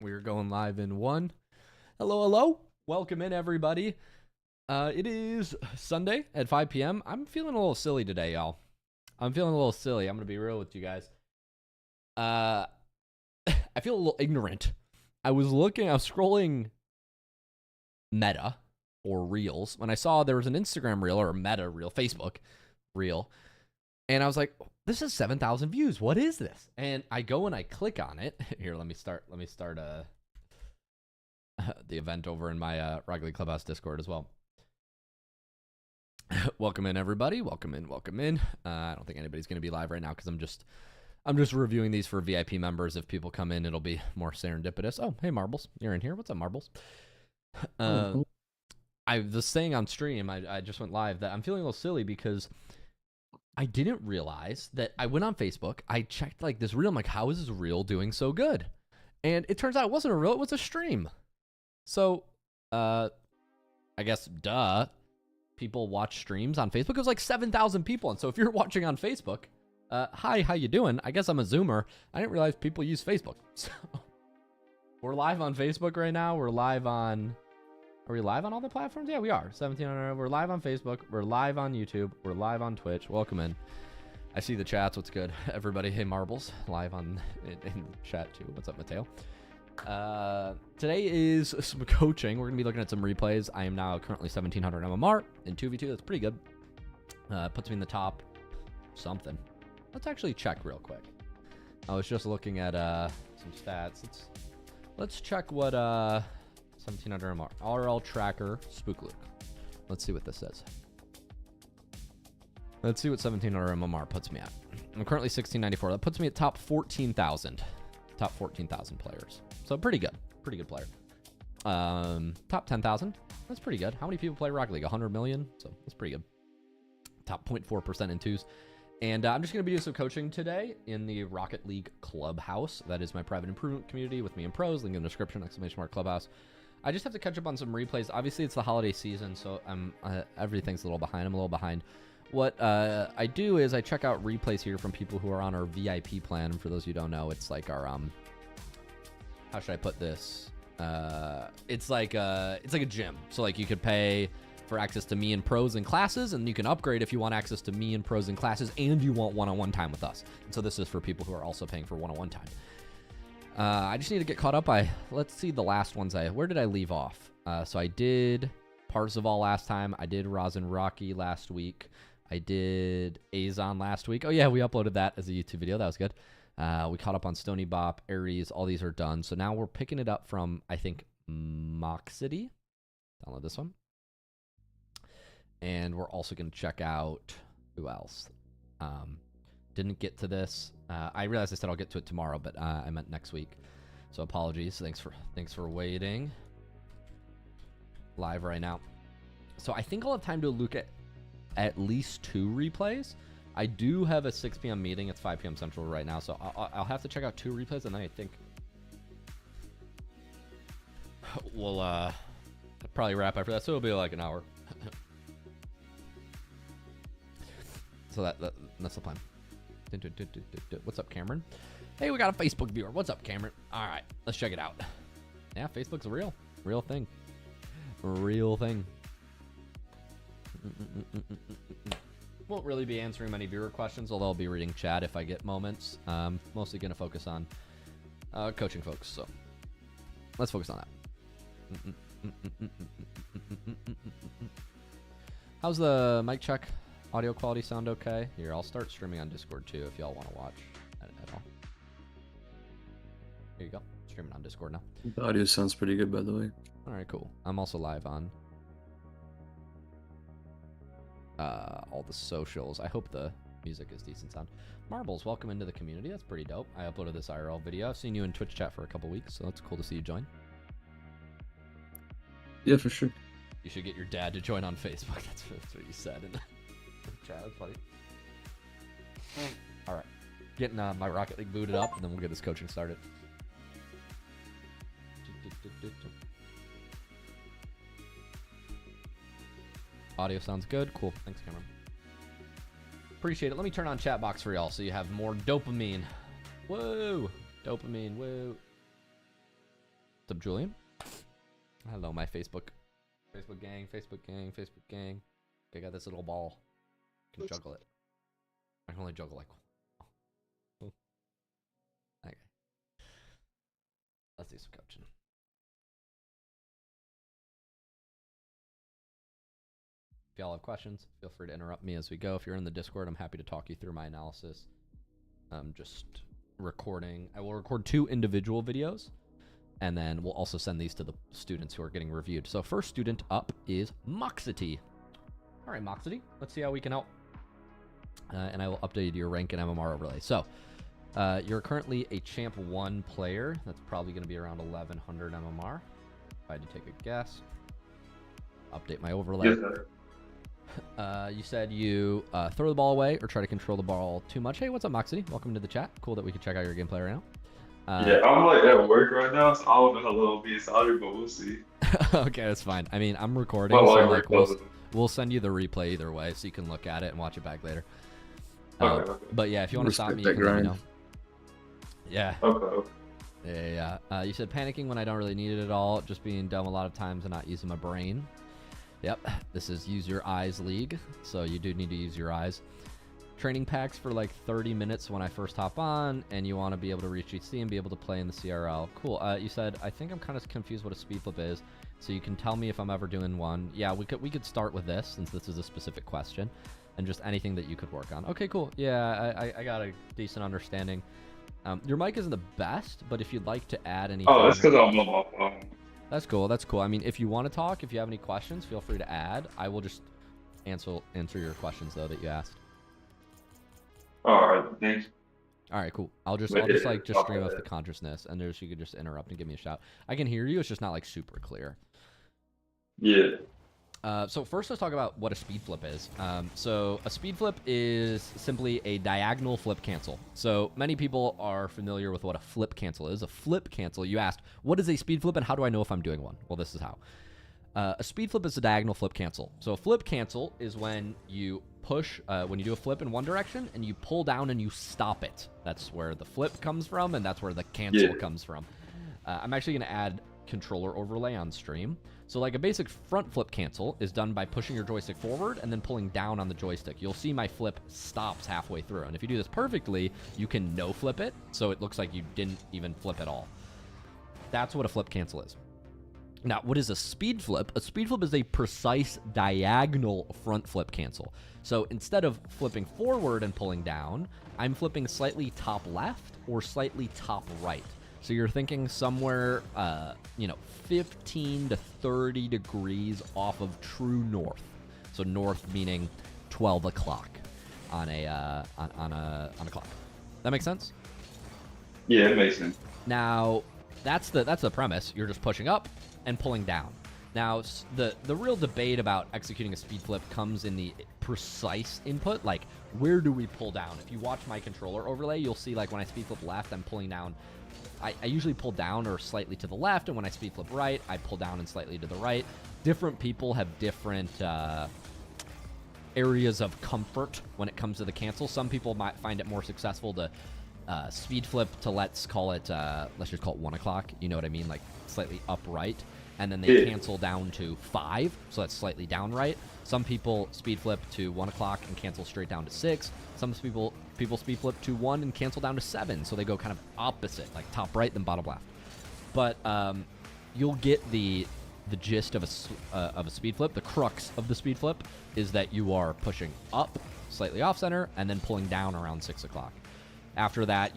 We're going live in 1. Hello, hello. Welcome in, everybody. It is Sunday at 5 p.m. I'm feeling a little silly today, y'all. I'm feeling a little silly. I'm going to be real with you guys. I feel a little ignorant. I was scrolling Meta or Reels when I saw there was an Instagram Reel or a Meta Reel, Facebook Reel. And I was like, this is 7,000 views. What is this? And I go and I click on it. Here, let me start the event over in my League Clubhouse Discord as well. Welcome in, everybody. Welcome in. I don't think anybody's going to be live right now because I'm just reviewing these for VIP members. If people come in, it'll be more serendipitous. Oh, hey, Marbles. You're in here. What's up, Marbles? I was saying on stream, I just went live, that I'm feeling a little silly because I didn't realize that I went on Facebook. I checked like this reel. I'm like, how is this reel doing so good? And it turns out it wasn't a reel. It was a stream. So, I guess, people watch streams on Facebook. It was like 7,000 people. And so if you're watching on Facebook, hi, how you doing? I guess I'm a Zoomer. I didn't realize people use Facebook. So we're live on Facebook right now. Are we live on all the platforms? Yeah, we are. 1,700. We're live on Facebook. We're live on YouTube. We're live on Twitch. Welcome in. I see the chats. What's good? Everybody, hey, Marbles. Live in chat too. What's up, Mateo? Today is some coaching. We're going to be looking at some replays. I am now currently 1,700 MMR in 2v2. That's pretty good. Puts me in the top something. Let's actually check real quick. I was just looking at some stats. Let's check what 1,700 MMR. RL tracker, SpookyLuke. Let's see what this says. Let's see what 1,700 MMR puts me at. I'm currently 1,694. That puts me at top 14,000. Top 14,000 players. So pretty good. Pretty good player. Top 10,000. That's pretty good. How many people play Rocket League? 100 million. So that's pretty good. Top 0.4% in twos. And I'm just going to be doing some coaching today in the Rocket League Clubhouse. That is my private improvement community with me and pros. Link in the description, !Clubhouse. I just have to catch up on some replays. Obviously, it's the holiday season, so everything's a little behind. I'm a little behind. What I do is I check out replays here from people who are on our VIP plan. And for those who don't know, it's like our how should I put this? It's like a gym. So like you could pay for access to me and pros and classes, and you can upgrade if you want access to me and pros and classes, and you want one-on-one time with us. And so this is for people who are also paying for one-on-one time. I just need to get caught up. Let's see the last ones. Where did I leave off? So I did Parzival last time. I did Rosin Rocky last week. I did Azon last week. Oh yeah, we uploaded that as a YouTube video. That was good. We caught up on Stony Bop, Aries. All these are done. So now we're picking it up from, I think, Moxity. Download this one. And we're also going to check out, who else? Didn't get to this. I realized I said I'll get to it tomorrow, but I meant next week. So apologies. Thanks for waiting. Live right now. So I think I'll have time to look at least 2 replays. I do have a 6 p.m. meeting. It's 5 p.m. Central right now, so I'll have to check out 2 replays, and then I think we'll probably wrap after that. So it'll be like an hour. So that's the plan. What's up, Cameron? Hey, we got a Facebook viewer. What's up, Cameron? All right, let's check it out. Yeah, Facebook's a real thing. Real thing. Won't really be answering many viewer questions, although I'll be reading chat if I get moments. Mostly going to focus on coaching folks, so let's focus on that. How's the mic check? Audio quality sound okay? Here, I'll start streaming on Discord too if y'all want to watch at all. Here you go. Streaming on Discord now. The audio sounds pretty good, by the way. All right, cool. I'm also live on all the socials. I hope the music is decent sound. Marbles, welcome into the community. That's pretty dope. I uploaded this IRL video. I've seen you in Twitch chat for a couple weeks, so it's cool to see you join. Yeah, for sure. You should get your dad to join on Facebook. That's what you said in the chat. That's funny. All right. Getting my Rocket League booted up, and then we'll get this coaching started. Audio sounds good. Cool. Thanks, Cameron. Appreciate it. Let me turn on chat box for y'all so you have more dopamine. Whoa. Dopamine. Whoa. What's up, Julian? Hello, my Facebook gang. Okay, I got this little ball. I can juggle it. I can only juggle like one. Okay. Let's do some coaching. If y'all have questions, feel free to interrupt me as we go. If you're in the Discord, I'm happy to talk you through my analysis. I'm just recording. I will record 2 individual videos, and then we'll also send these to the students who are getting reviewed. So first student up is Moxity. All right, Moxity, let's see how we can help. And I will update your rank in MMR overlay. So you're currently a Champ 1 player. That's probably going to be around 1100 MMR. If I had to take a guess. Update my overlay. Yes, sir. You said you throw the ball away or try to control the ball too much. Hey, what's up, Moxity? Welcome to the chat. Cool that we can check out your gameplay right now. Yeah, I'm like at work right now, so I don't know how long I'll be sorry, but we'll see. Okay, that's fine. I mean, I'm recording, My so wife like does it. we'll send you the replay either way, so you can look at it and watch it back later. Okay, okay. But yeah, if you want to stop me, you Respect can that let me grind. know. Yeah. Okay. Yeah. You said panicking when I don't really need it at all, just being dumb a lot of times and not using my brain. Yep, this is Use Your Eyes League, so you do need to use your eyes. Training packs for like 30 minutes when I first hop on, and you want to be able to reach GC and be able to play in the CRL. Cool. You said, I think I'm kind of confused what a speed flip is, so you can tell me if I'm ever doing one. Yeah, we could start with this, since this is a specific question, and just anything that you could work on. Okay, cool. Yeah, I got a decent understanding. Your mic isn't the best, but if you'd like to add anything... Oh, that's because I'm on my phone. That's cool. I mean, if you want to talk, if you have any questions, feel free to add. I will just answer your questions, though, that you asked. All right, thanks. All right, cool. I'll just Okay, stream off the consciousness, and you could just interrupt and give me a shout. I can hear you. It's just not like super clear. Yeah. So first, let's talk about what a speed flip is. So a speed flip is simply a diagonal flip cancel. So many people are familiar with what a flip cancel is. A flip cancel, you asked, what is a speed flip and how do I know if I'm doing one? Well, this is how. A speed flip is a diagonal flip cancel. So a flip cancel is when you push, when you do a flip in one direction and you pull down and you stop it. That's where the flip comes from, and that's where the cancel comes from. I'm actually going to add controller overlay on stream. So like a basic front flip cancel is done by pushing your joystick forward and then pulling down on the joystick. You'll see my flip stops halfway through. And if you do this perfectly, you can no flip it. So it looks like you didn't even flip at all. That's what a flip cancel is. Now, what is a speed flip? A speed flip is a precise diagonal front flip cancel. So instead of flipping forward and pulling down, I'm flipping slightly top left or slightly top right. So you're thinking somewhere, 15 to 30 degrees off of true north. So north meaning 12 o'clock on a clock. That makes sense? Yeah, it makes sense. Now, that's the premise. You're just pushing up and pulling down. Now, the real debate about executing a speed flip comes in the precise input, like where do we pull down? If you watch my controller overlay, you'll see like when I speed flip left, I'm pulling down. I usually pull down or slightly to the left, and when I speed flip right, I pull down and slightly to the right. Different people have different areas of comfort when it comes to the cancel. Some people might find it more successful to speed flip to let's just call it 1 o'clock. You know what I mean? Like slightly upright. And then they cancel down to 5, so that's slightly down right. Some people speed flip to 1 o'clock and cancel straight down to 6. Some people speed flip to 1 and cancel down to 7, so they go kind of opposite, like top right then bottom left. But you'll get the gist of a speed flip. The crux of the speed flip is that you are pushing up slightly off center and then pulling down around 6 o'clock. After that,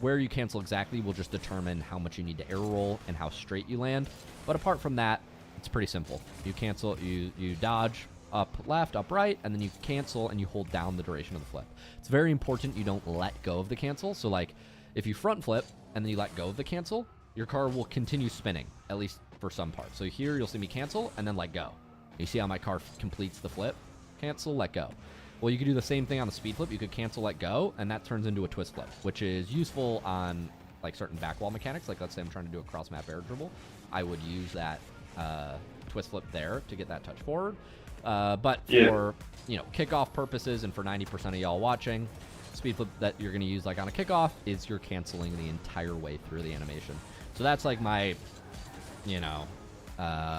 where you cancel exactly will just determine how much you need to arrow roll and how straight you land. But apart from that, it's pretty simple. You cancel, you dodge up left, up right, and then you cancel and you hold down the duration of the flip. It's very important you don't let go of the cancel. So like if you front flip and then you let go of the cancel, your car will continue spinning, at least for some parts. So here you'll see me cancel and then let go. You see how my car completes the flip? Cancel, let go. Well, you could do the same thing on the speed flip. You could cancel, let go, and that turns into a twist flip, which is useful on like certain back wall mechanics. Like let's say I'm trying to do a cross map air dribble. I would use that twist flip there to get that touch forward. But for kickoff purposes and for 90% of y'all watching, speed flip that you're going to use like on a kickoff is you're canceling the entire way through the animation. So that's like my you know,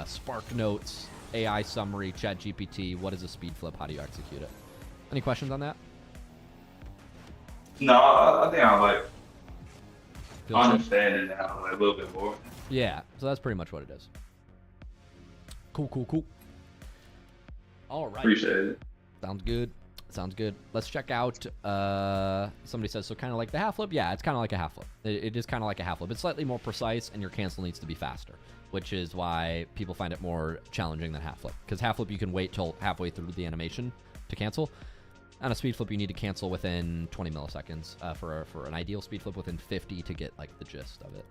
Spark Notes, AI summary, ChatGPT. What is a speed flip? How do you execute it? Any questions on that? No, I think I like Feel safe? understand it now like, a little bit more. Yeah, so that's pretty much what it is. Cool. All right. Appreciate it. Sounds good. Let's check out, somebody says, so kind of like the half flip? Yeah, it's kind of like a half flip. It is kind of like a half flip. It's slightly more precise, and your cancel needs to be faster, which is why people find it more challenging than half flip. Because half flip, you can wait till halfway through the animation to cancel. On a speed flip, you need to cancel within 20 milliseconds. For an ideal speed flip, within 50 to get like the gist of it.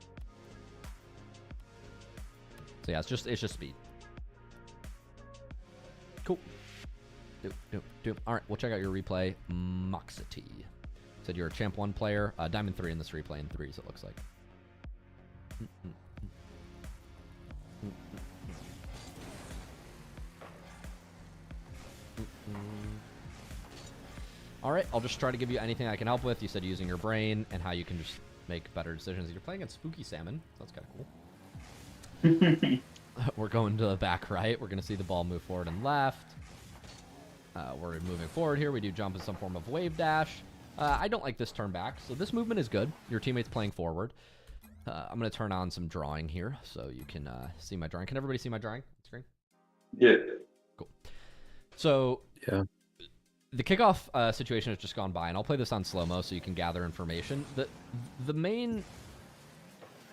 So yeah, it's just speed. Cool. Do. All right, we'll check out your replay. Moxity said you're a champ 1 player. Diamond 3 in this replay in 3s, it looks like. All right, I'll just try to give you anything I can help with. You said using your brain and how you can just make better decisions. You're playing against Spooky Salmon. That's kind of cool. We're going to the back right. We're going to see the ball move forward and left. We're moving forward here. We do jump in some form of wave dash. I don't like this turn back, so this movement is good. Your teammate's playing forward. I'm going to turn on some drawing here so you can see my drawing. Can everybody see my drawing screen? Yeah. Cool. So Yeah. the kickoff situation has just gone by, and I'll play this on slow-mo so you can gather information. The main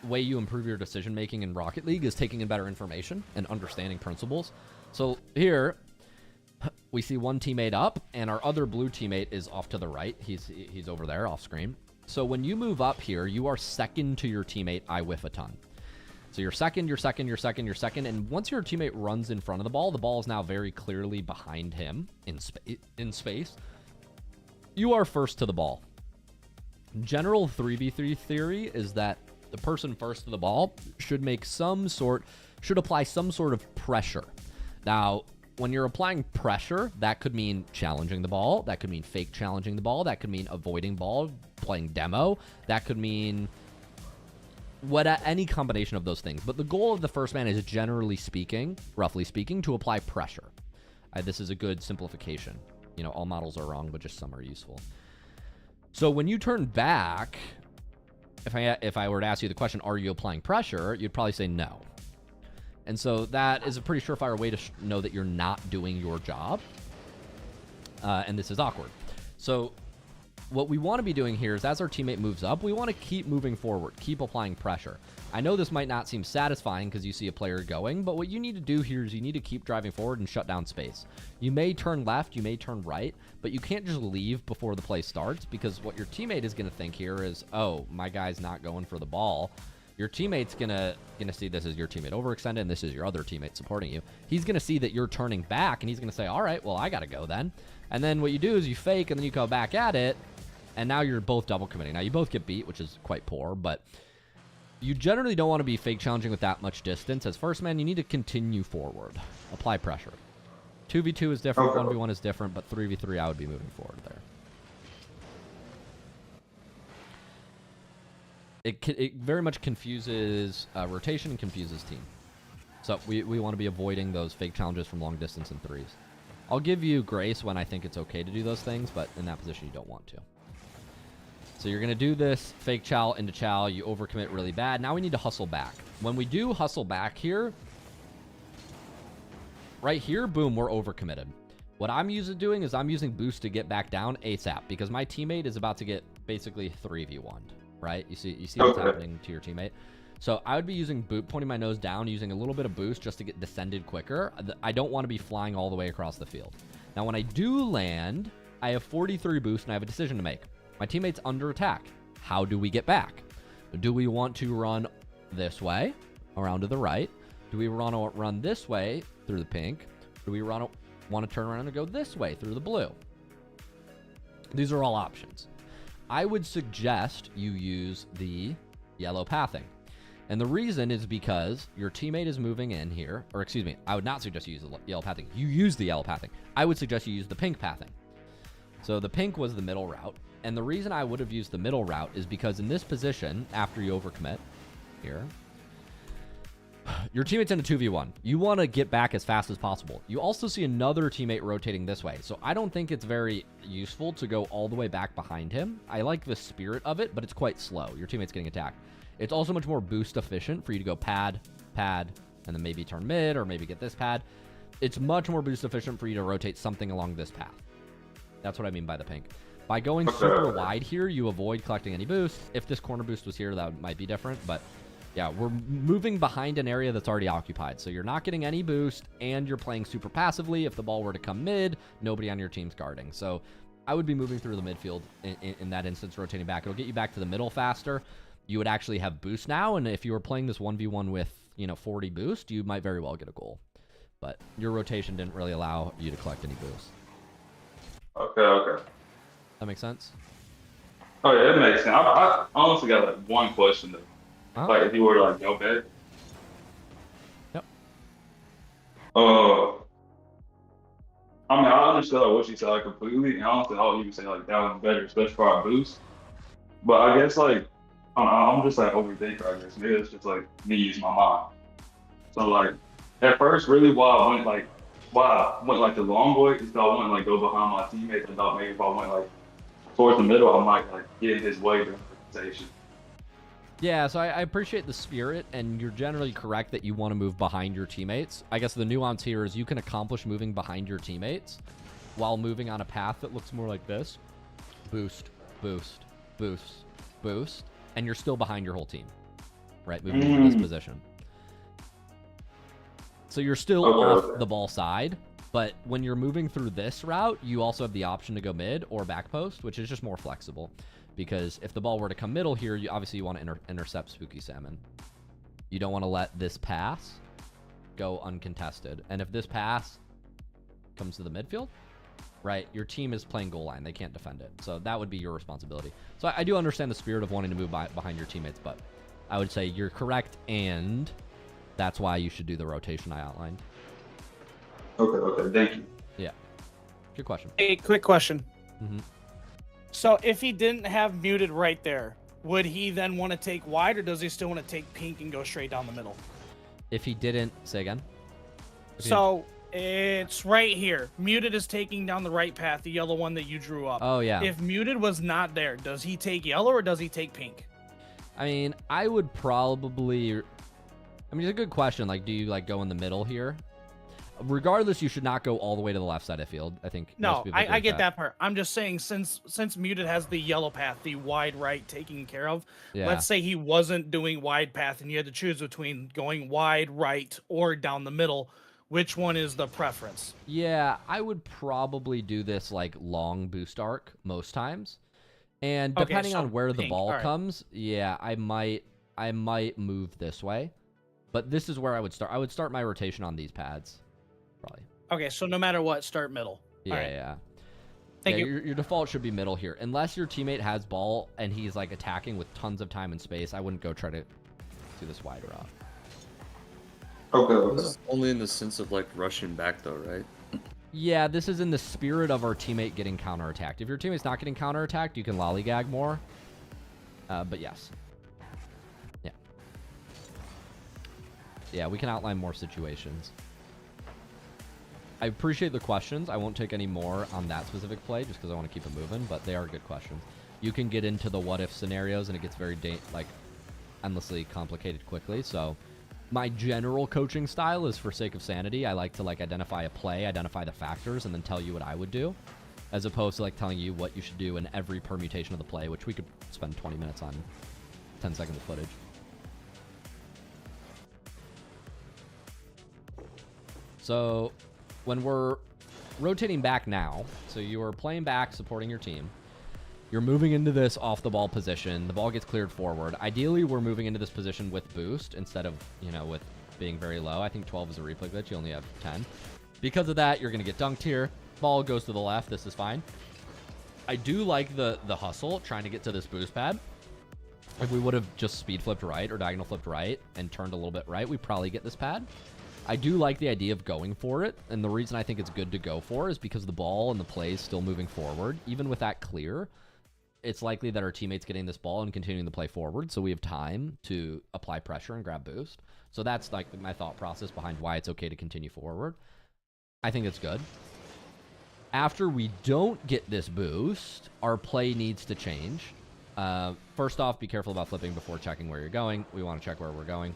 way you improve your decision-making in Rocket League is taking in better information and understanding principles. So here, we see one teammate up, and our other blue teammate is off to the right. He's over there off screen. So when you move up here, you are second to your teammate, I whiff a ton. So you're second, and once your teammate runs in front of the ball is now very clearly behind him in space. You are first to the ball. General 3v3 theory is that the person first to the ball should apply some sort of pressure. Now, when you're applying pressure, that could mean challenging the ball. That could mean fake challenging the ball. That could mean avoiding ball, playing demo. That could mean any combination of those things. But the goal of the first man is, generally speaking, roughly speaking, to apply pressure. This is a good simplification. You know, all models are wrong, but just some are useful. So when you turn back, if I were to ask you the question, are you applying pressure? You'd probably say no. And so that is a pretty surefire way to know that you're not doing your job. And this is awkward. So what we want to be doing here is, as our teammate moves up, we want to keep moving forward, keep applying pressure. I know this might not seem satisfying because you see a player going, but what you need to do here is you need to keep driving forward and shut down space. You may turn left, you may turn right, but you can't just leave before the play starts, because what your teammate is going to think here is, oh, my guy's not going for the ball. Your teammate's gonna see this is your teammate overextended, and this is your other teammate supporting you. He's gonna see that you're turning back, and he's gonna say, all right, well, I gotta go then. And then what you do is you fake, and then you go back at it, and now you're both double committing. Now, you both get beat, which is quite poor, but you generally don't want to be fake challenging with that much distance. As first man, you need to continue forward. Apply pressure. 2v2 is different, 1v1 is different, but 3v3, I would be moving forward there. It very much confuses rotation and confuses team. So we want to be avoiding those fake challenges from long distance and 3s. I'll give you grace when I think it's okay to do those things, but in that position, you don't want to. So you're going to do this fake chow into chow. You overcommit really bad. Now we need to hustle back. When we do hustle back here, right here, boom, we're overcommitted. What I'm doing is I'm using boost to get back down ASAP, because my teammate is about to get basically 3v1. Right? You see what's happening to your teammate. So I would be using pointing my nose down, using a little bit of boost just to get descended quicker. I don't want to be flying all the way across the field. Now, when I do land, I have 43 boost, and I have a decision to make. My teammate's under attack. How do we get back? Do we want to run this way, around to the right? Do we run this way through the pink? Do we want to turn around and go this way through the blue? These are all options. I would suggest you use the yellow pathing. And the reason is because your teammate is moving in here, or excuse me, I would not suggest you use the yellow pathing. You use the yellow pathing. I would suggest you use the pink pathing. So the pink was the middle route. And the reason I would have used the middle route is because in this position, after you overcommit here, Your teammate's in a 2v1. You want to get back as fast as possible. You also see another teammate rotating this way. So I don't think it's very useful to go all the way back behind him. I like the spirit of it, but it's quite slow. Your teammate's getting attacked. It's also much more boost efficient for you to go pad, and then maybe turn mid or maybe get this pad. It's much more boost efficient for you to rotate something along this path. That's what I mean by the pink. By going super wide here, you avoid collecting any boost. If this corner boost was here, that might be different, but yeah, we're moving behind an area that's already occupied. So you're not getting any boost, and you're playing super passively. If the ball were to come mid, nobody on your team's guarding. So I would be moving through the midfield in that instance, rotating back. It'll get you back to the middle faster. You would actually have boost now, and if you were playing this 1v1 with, 40 boost, you might very well get a goal. But your rotation didn't really allow you to collect any boost. Okay. That makes sense? Oh, yeah, it makes sense. I honestly got, like, one question, though. Like, if you were to, like, go back. Yep. I mean, I understood like, what she said, like, completely, and honestly, I would even say, like, that was better, especially for our boost. But I guess, like, I'm just, like, overthinker, I guess. Maybe it's just, like, me using my mind. So, like, at first, really, why I went, like, the long boy, is that I wouldn't, like, go behind my teammates. I thought maybe if I went, like, towards the middle, I might, like, get in his way during the rotation. Yeah, so I appreciate the spirit, and you're generally correct that you want to move behind your teammates. I guess the nuance here is you can accomplish moving behind your teammates while moving on a path that looks more like this. Boost, boost, boost, boost, and you're still behind your whole team, right? Moving into this position. So you're still off the ball side, but when you're moving through this route, you also have the option to go mid or back post, which is just more flexible. Because if the ball were to come middle here, you want to intercept Spooky Salmon. You don't want to let this pass go uncontested. And if this pass comes to the midfield, right, your team is playing goal line. They can't defend it. So that would be your responsibility. So I do understand the spirit of wanting to move behind your teammates, but I would say you're correct, and that's why you should do the rotation I outlined. Okay, thank you. Yeah. Good question. A quick question. Mm-hmm. So if he didn't have muted right there, would he then want to take wide, or does he still want to take pink and go straight down the middle? If he didn't, say again. So it's right here. Muted is taking down the right path, the yellow one that you drew up. Oh, yeah. If muted was not there, does he take yellow or does he take pink? I mean, I would probably... I mean, it's a good question. Like, do you, like, go in the middle here? Regardless, you should not go all the way to the left side of field. I think no, I get that part. I'm just saying, since muted has the yellow path, the wide right taken care of. Yeah. Let's say he wasn't doing wide path, and you had to choose between going wide right or down the middle. Which one is the preference? Yeah, I would probably do this like long boost arc most times, and depending on where the ball comes, yeah, I might move this way, but this is where I would start. I would start my rotation on these pads. Probably. Okay, so no matter what, start middle. Yeah, right. Yeah. Thank you. Your default should be middle here. Unless your teammate has ball and he's like attacking with tons of time and space, I wouldn't go try to do this wide route. Okay. This is only in the sense of like rushing back though, right? Yeah, this is in the spirit of our teammate getting counterattacked. If your teammate's not getting counterattacked, you can lollygag more. But yes. Yeah. Yeah, we can outline more situations. I appreciate the questions. I won't take any more on that specific play just because I want to keep it moving, but they are good questions. You can get into the what-if scenarios, and it gets very, endlessly complicated quickly. So my general coaching style is for sake of sanity. I like to, identify a play, identify the factors, and then tell you what I would do, as opposed to, telling you what you should do in every permutation of the play, which we could spend 20 minutes on 10 seconds of footage. So when we're rotating back now, so you are playing back, supporting your team. You're moving into this off the ball position. The ball gets cleared forward. Ideally, we're moving into this position with boost instead of, with being very low. I think 12 is a replay glitch. You only have 10. Because of that, you're going to get dunked here. Ball goes to the left. This is fine. I do like the hustle, trying to get to this boost pad. If we would have just speed flipped right or diagonal flipped right and turned a little bit right, we probably get this pad. I do like the idea of going for it, and the reason I think it's good to go for is because the ball and the play is still moving forward. Even with that clear, it's likely that our teammate's getting this ball and continuing to play forward, so we have time to apply pressure and grab boost. So that's like my thought process behind why it's okay to continue forward. I think it's good. After we don't get this boost, our play needs to change. First off, be careful about flipping before checking where you're going. We want to check where we're going.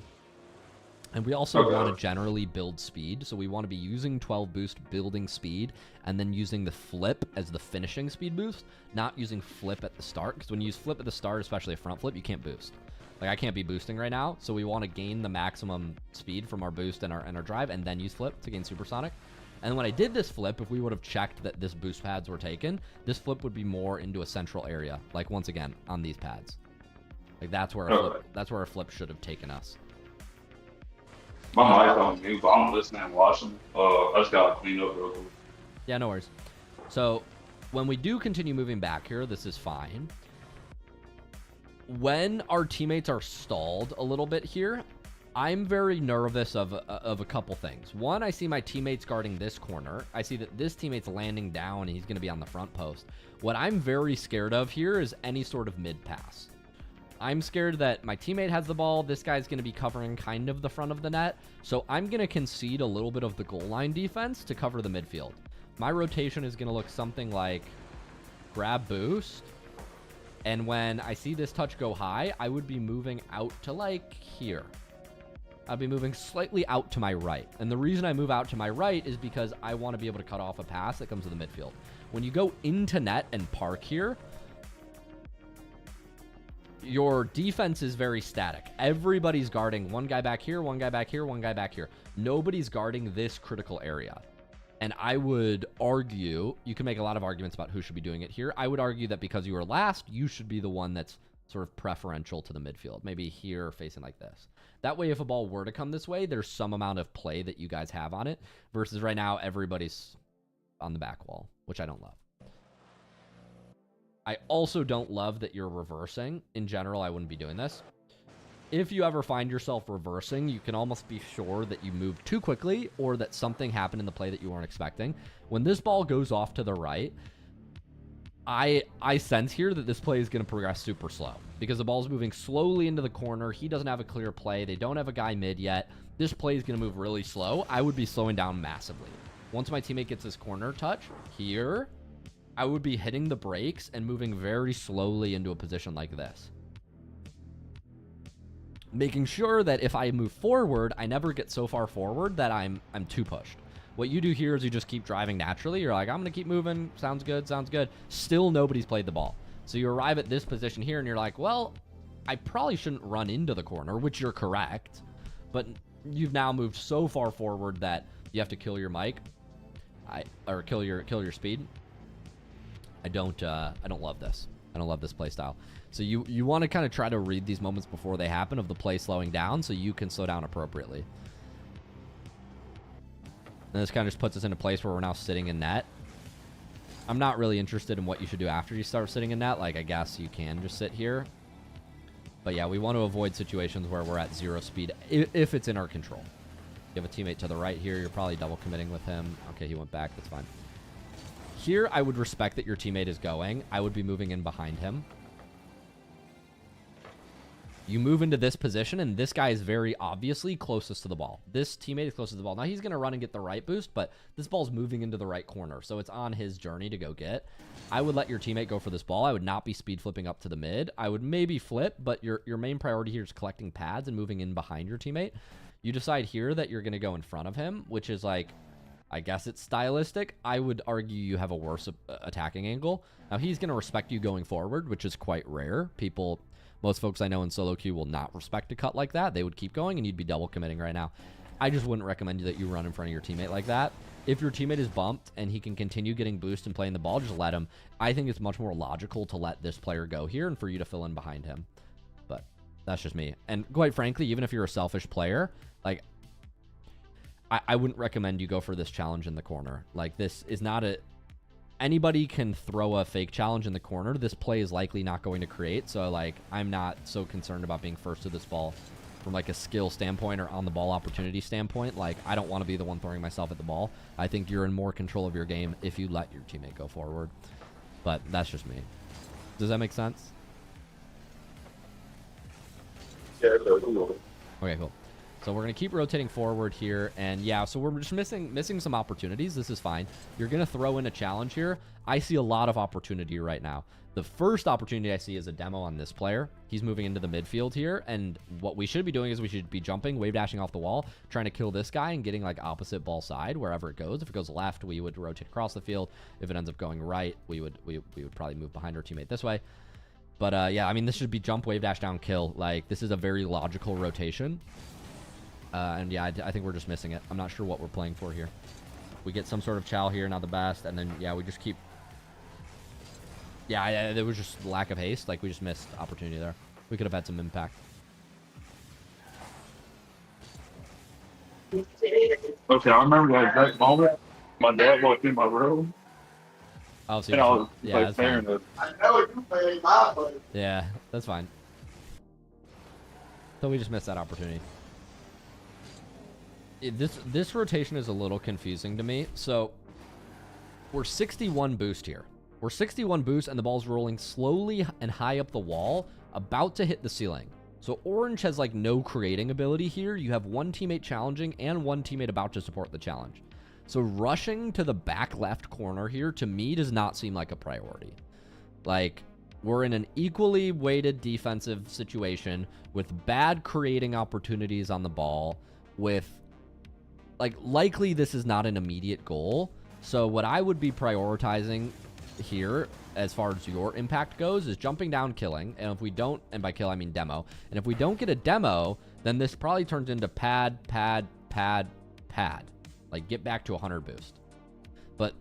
And we also want to generally build speed. So we want to be using 12 boost, building speed, and then using the flip as the finishing speed boost, not using flip at the start. Because when you use flip at the start, especially a front flip, you can't boost. Like, I can't be boosting right now. So we want to gain the maximum speed from our boost and our drive, and then use flip to gain supersonic. And when I did this flip, if we would have checked that this boost pads were taken, this flip would be more into a central area. Like, once again, on these pads. Like, that's where our flip should have taken us. My mic's on mute, but I'm listening and watching. I just gotta clean up real quick. Yeah, no worries. So, when we do continue moving back here, this is fine. When our teammates are stalled a little bit here, I'm very nervous of a couple things. One, I see my teammates guarding this corner. I see that this teammate's landing down and he's going to be on the front post. What I'm very scared of here is any sort of mid pass. I'm scared that my teammate has the ball. This guy's going to be covering kind of the front of the net. So I'm going to concede a little bit of the goal line defense to cover the midfield. My rotation is going to look something like grab boost. And when I see this touch go high, I would be moving out to like here. I'll be moving slightly out to my right. And the reason I move out to my right is because I want to be able to cut off a pass that comes to the midfield. When you go into net and park here, your defense is very static. Everybody's guarding one guy back here, one guy back here, one guy back here. Nobody's guarding this critical area. And I would argue, you can make a lot of arguments about who should be doing it here. I would argue that because you were last, you should be the one that's sort of preferential to the midfield. Maybe here facing like this. That way, if a ball were to come this way, there's some amount of play that you guys have on it. Versus right now, everybody's on the back wall, which I don't love. I also don't love that you're reversing. In general, I wouldn't be doing this. If you ever find yourself reversing, you can almost be sure that you moved too quickly or that something happened in the play that you weren't expecting. When this ball goes off to the right, I sense here that this play is going to progress super slow because the ball's moving slowly into the corner. He doesn't have a clear play. They don't have a guy mid yet. This play is going to move really slow. I would be slowing down massively. Once my teammate gets his corner touch here, I would be hitting the brakes and moving very slowly into a position like this. Making sure that if I move forward, I never get so far forward that I'm too pushed. What you do here is you just keep driving naturally. You're like, I'm going to keep moving. Sounds good. Sounds good. Still nobody's played the ball. So you arrive at this position here and you're like, well, I probably shouldn't run into the corner, which you're correct. But you've now moved so far forward that you have to kill your mic. Or kill your speed. I don't love this. I don't love this play style. So you want to kind of try to read these moments before they happen of the play slowing down so you can slow down appropriately. And this kind of just puts us in a place where we're now sitting in net. I'm not really interested in what you should do after you start sitting in net. Like, I guess you can just sit here. But yeah, we want to avoid situations where we're at 0 speed if it's in our control. You have a teammate to the right here. You're probably double committing with him. Okay, he went back. That's fine. Here, I would respect that your teammate is going. I would be moving in behind him. You move into this position, and this guy is very obviously closest to the ball. This teammate is closest to the ball. Now, he's going to run and get the right boost, but this ball's moving into the right corner, so it's on his journey to go get. I would let your teammate go for this ball. I would not be speed flipping up to the mid. I would maybe flip, but your main priority here is collecting pads and moving in behind your teammate. You decide here that you're going to go in front of him, which is like, I guess it's stylistic. I would argue you have a worse attacking angle. Now, he's going to respect you going forward, which is quite rare. Most folks I know in solo queue will not respect a cut like that. They would keep going, and you'd be double committing right now. I just wouldn't recommend that you run in front of your teammate like that. If your teammate is bumped and he can continue getting boost and playing the ball, just let him. I think it's much more logical to let this player go here and for you to fill in behind him. But that's just me. And quite frankly, even if you're a selfish player, like, I wouldn't recommend you go for this challenge in the corner. Like, this is not a... Anybody can throw a fake challenge in the corner. This play is likely not going to create. So, like, I'm not so concerned about being first to this ball from, like, a skill standpoint or on the ball opportunity standpoint. Like, I don't want to be the one throwing myself at the ball. I think you're in more control of your game if you let your teammate go forward. But that's just me. Does that make sense? Yeah, cool. Okay, cool. So we're going to keep rotating forward here. And yeah, so we're just missing some opportunities. This is fine. You're going to throw in a challenge here. I see a lot of opportunity right now. The first opportunity I see is a demo on this player. He's moving into the midfield here. And what we should be doing is we should be jumping, wave dashing off the wall, trying to kill this guy and getting like opposite ball side wherever it goes. If it goes left, we would rotate across the field. If it ends up going right, we would probably move behind our teammate this way. But yeah, I mean, this should be jump, wave dash, down, kill. Like, this is a very logical rotation. And yeah, I think we're just missing it. I'm not sure what we're playing for here. We get some sort of chow here, not the best. And then, yeah, we just keep... Yeah, there was just lack of haste. Like, we just missed opportunity there. We could have had some impact. Okay, I remember that exact moment. My dad walked in my room. Oh, so And I was yeah, like that's staring fine. at I know you played my play. Yeah, that's fine. So we just missed that opportunity. This rotation is a little confusing to me. So we're 61 boost here. We're 61 boost and the ball's rolling slowly and high up the wall, about to hit the ceiling. So orange has like no creating ability here. You have one teammate challenging and one teammate about to support the challenge. So rushing to the back left corner here, to me, does not seem like a priority. Like, we're in an equally weighted defensive situation with bad creating opportunities on the ball, with, like, likely this is not an immediate goal. So what I would be prioritizing here, as far as your impact goes, is jumping down, killing. And if we don't, and by kill I mean demo, and if we don't get a demo, then this probably turns into pad. Like, get back to 100 boost. But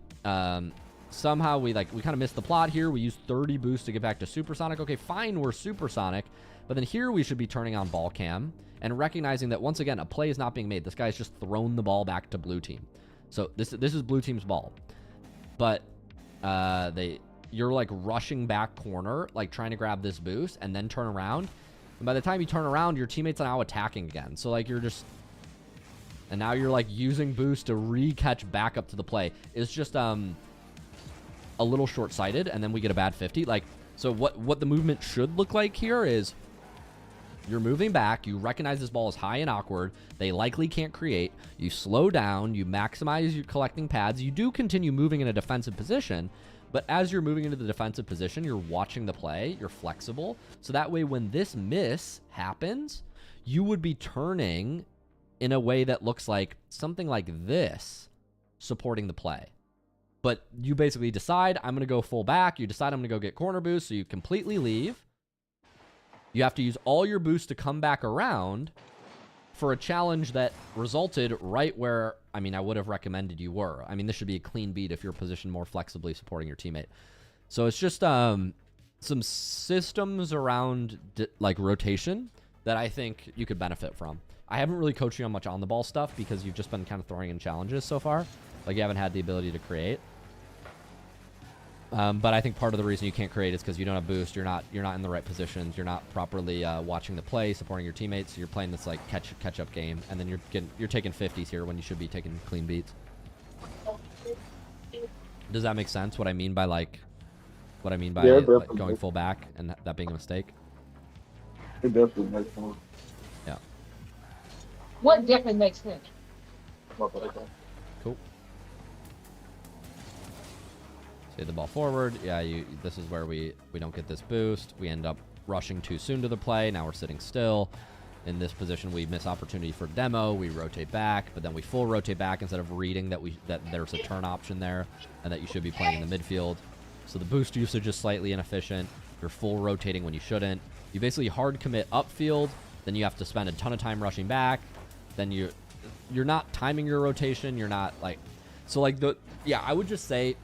somehow we kind of missed the plot here. We used 30 boost to get back to supersonic. Okay, fine, we're supersonic. But then here we should be turning on ball cam and recognizing that, once again, a play is not being made. This guy's just thrown the ball back to blue team. So this is blue team's ball. But you're like rushing back corner, like trying to grab this boost and then turn around. And by the time you turn around, your teammates are now attacking again. So like you're just... And now you're like using boost to re-catch back up to the play. It's just a little short-sighted, and then we get a bad 50. Like, so what the movement should look like here is you're moving back, you recognize this ball is high and awkward, they likely can't create, you slow down, you maximize your collecting pads, you do continue moving in a defensive position, but as you're moving into the defensive position, you're watching the play, you're flexible, so that way when this miss happens, you would be turning in a way that looks like something like this, supporting the play. But you basically decide, I'm going to go full back. You decide I'm going to go get corner boost, so you completely leave. You have to use all your boost to come back around for a challenge that resulted right where, I mean, I would have recommended you were. I mean, this should be a clean beat if you're positioned more flexibly supporting your teammate. So it's just some systems around like rotation that I think you could benefit from. I haven't really coached you on much on the ball stuff because you've just been kind of throwing in challenges so far. Like, you haven't had the ability to create. But I think part of the reason you can't create is because you don't have boost. You're not in the right positions. You're not properly watching the play, supporting your teammates. So you're playing this like catch up game, and then you're taking 50s here when you should be taking clean beats. Does that make sense? What I mean by like going full back and that being a mistake? it definitely makes sense. Yeah. What definitely makes sense? Cool. Hit the ball forward. Yeah, this is where we don't get this boost. We end up rushing too soon to the play. Now we're sitting still. In this position, we miss opportunity for demo. We rotate back, but then we full rotate back instead of reading that there's a turn option there and that you should be playing in the midfield. So the boost usage is slightly inefficient. You're full rotating when you shouldn't. You basically hard commit upfield. Then you have to spend a ton of time rushing back. Then you're not timing your rotation. You're not like... So like I would just say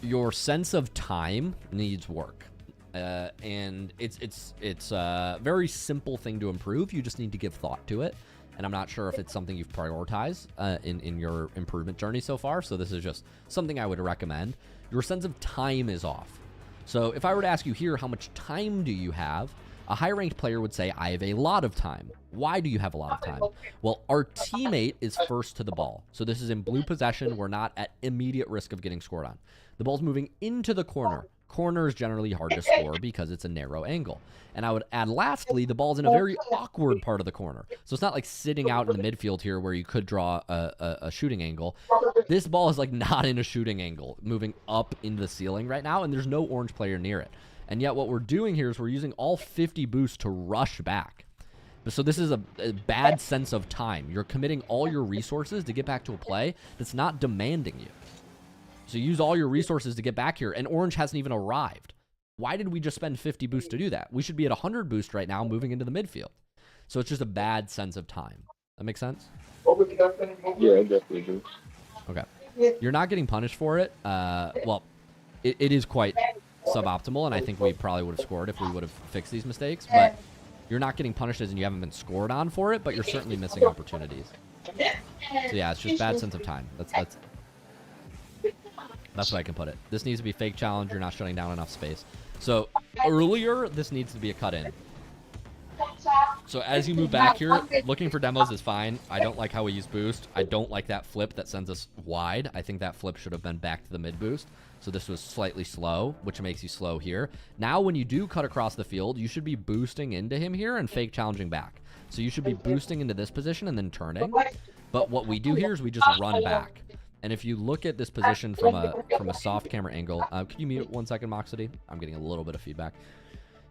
your sense of time needs work. And it's a very simple thing to improve. You just need to give thought to it. And I'm not sure if it's something you've prioritized in your improvement journey so far. So this is just something I would recommend. Your sense of time is off. So if I were to ask you here, how much time do you have? A high-ranked player would say, I have a lot of time. Why do you have a lot of time? Well, our teammate is first to the ball. So this is in blue possession. We're not at immediate risk of getting scored on. The ball's moving into the corner. corner is generally hard to score because it's a narrow angle. And I would add lastly, the ball's in a very awkward part of the corner. So it's not like sitting out in the midfield here where you could draw a shooting angle. This ball is like not in a shooting angle, moving up into the ceiling right now, and there's no orange player near it. And yet what we're doing here is we're using all 50 boosts to rush back. So this is a bad sense of time. You're committing all your resources to get back to a play that's not demanding you. So use all your resources to get back here, and orange hasn't even arrived. Why did we just spend 50 boosts to do that? We should be at 100 boost right now moving into the midfield. So it's just a bad sense of time. That makes sense? Yeah, I definitely do. Okay. You're not getting punished for it. Well, it is quite suboptimal, and I think we probably would have scored if we would have fixed these mistakes, but you're not getting punished as in you haven't been scored on for it, but you're certainly missing opportunities. So yeah, it's just bad sense of time. That's what I can put it. This needs to be fake challenge. You're not shutting down enough space. So earlier, this needs to be a cut in. So as you move back here, looking for demos is fine. I don't like how we use boost. I don't like that flip that sends us wide. I think that flip should have been back to the mid boost. So this was slightly slow, which makes you slow here. Now when you do cut across the field, you should be boosting into him here and fake challenging back. So you should be boosting into this position and then turning. But what we do here is we just run back. And if you look at this position from a soft camera angle, can you mute 1 second, Moxity? I'm getting a little bit of feedback.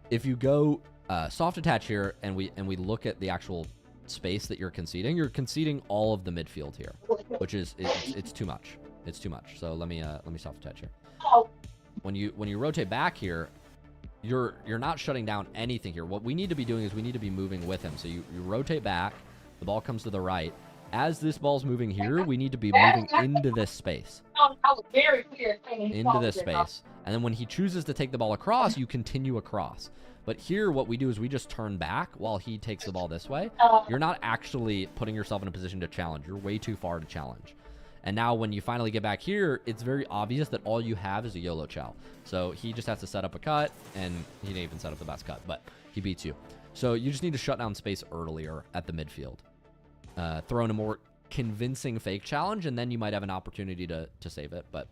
If you go soft attach here and we look at the actual space that you're conceding all of the midfield here, which is it's too much. It's too much. So let me soft attach here. When you rotate back here, you're not shutting down anything here. What we need to be doing is we need to be moving with him. So you rotate back, the ball comes to the right. As this ball's moving here, we need to be moving into this space. Into this space. And then when he chooses to take the ball across, you continue across. But here, what we do is we just turn back while he takes the ball this way. You're not actually putting yourself in a position to challenge. You're way too far to challenge. And now when you finally get back here, it's very obvious that all you have is a YOLO chow. So he just has to set up a cut, and he didn't even set up the best cut, but he beats you. So you just need to shut down space earlier at the midfield. Throw in a more convincing fake challenge, and then you might have an opportunity to save it, but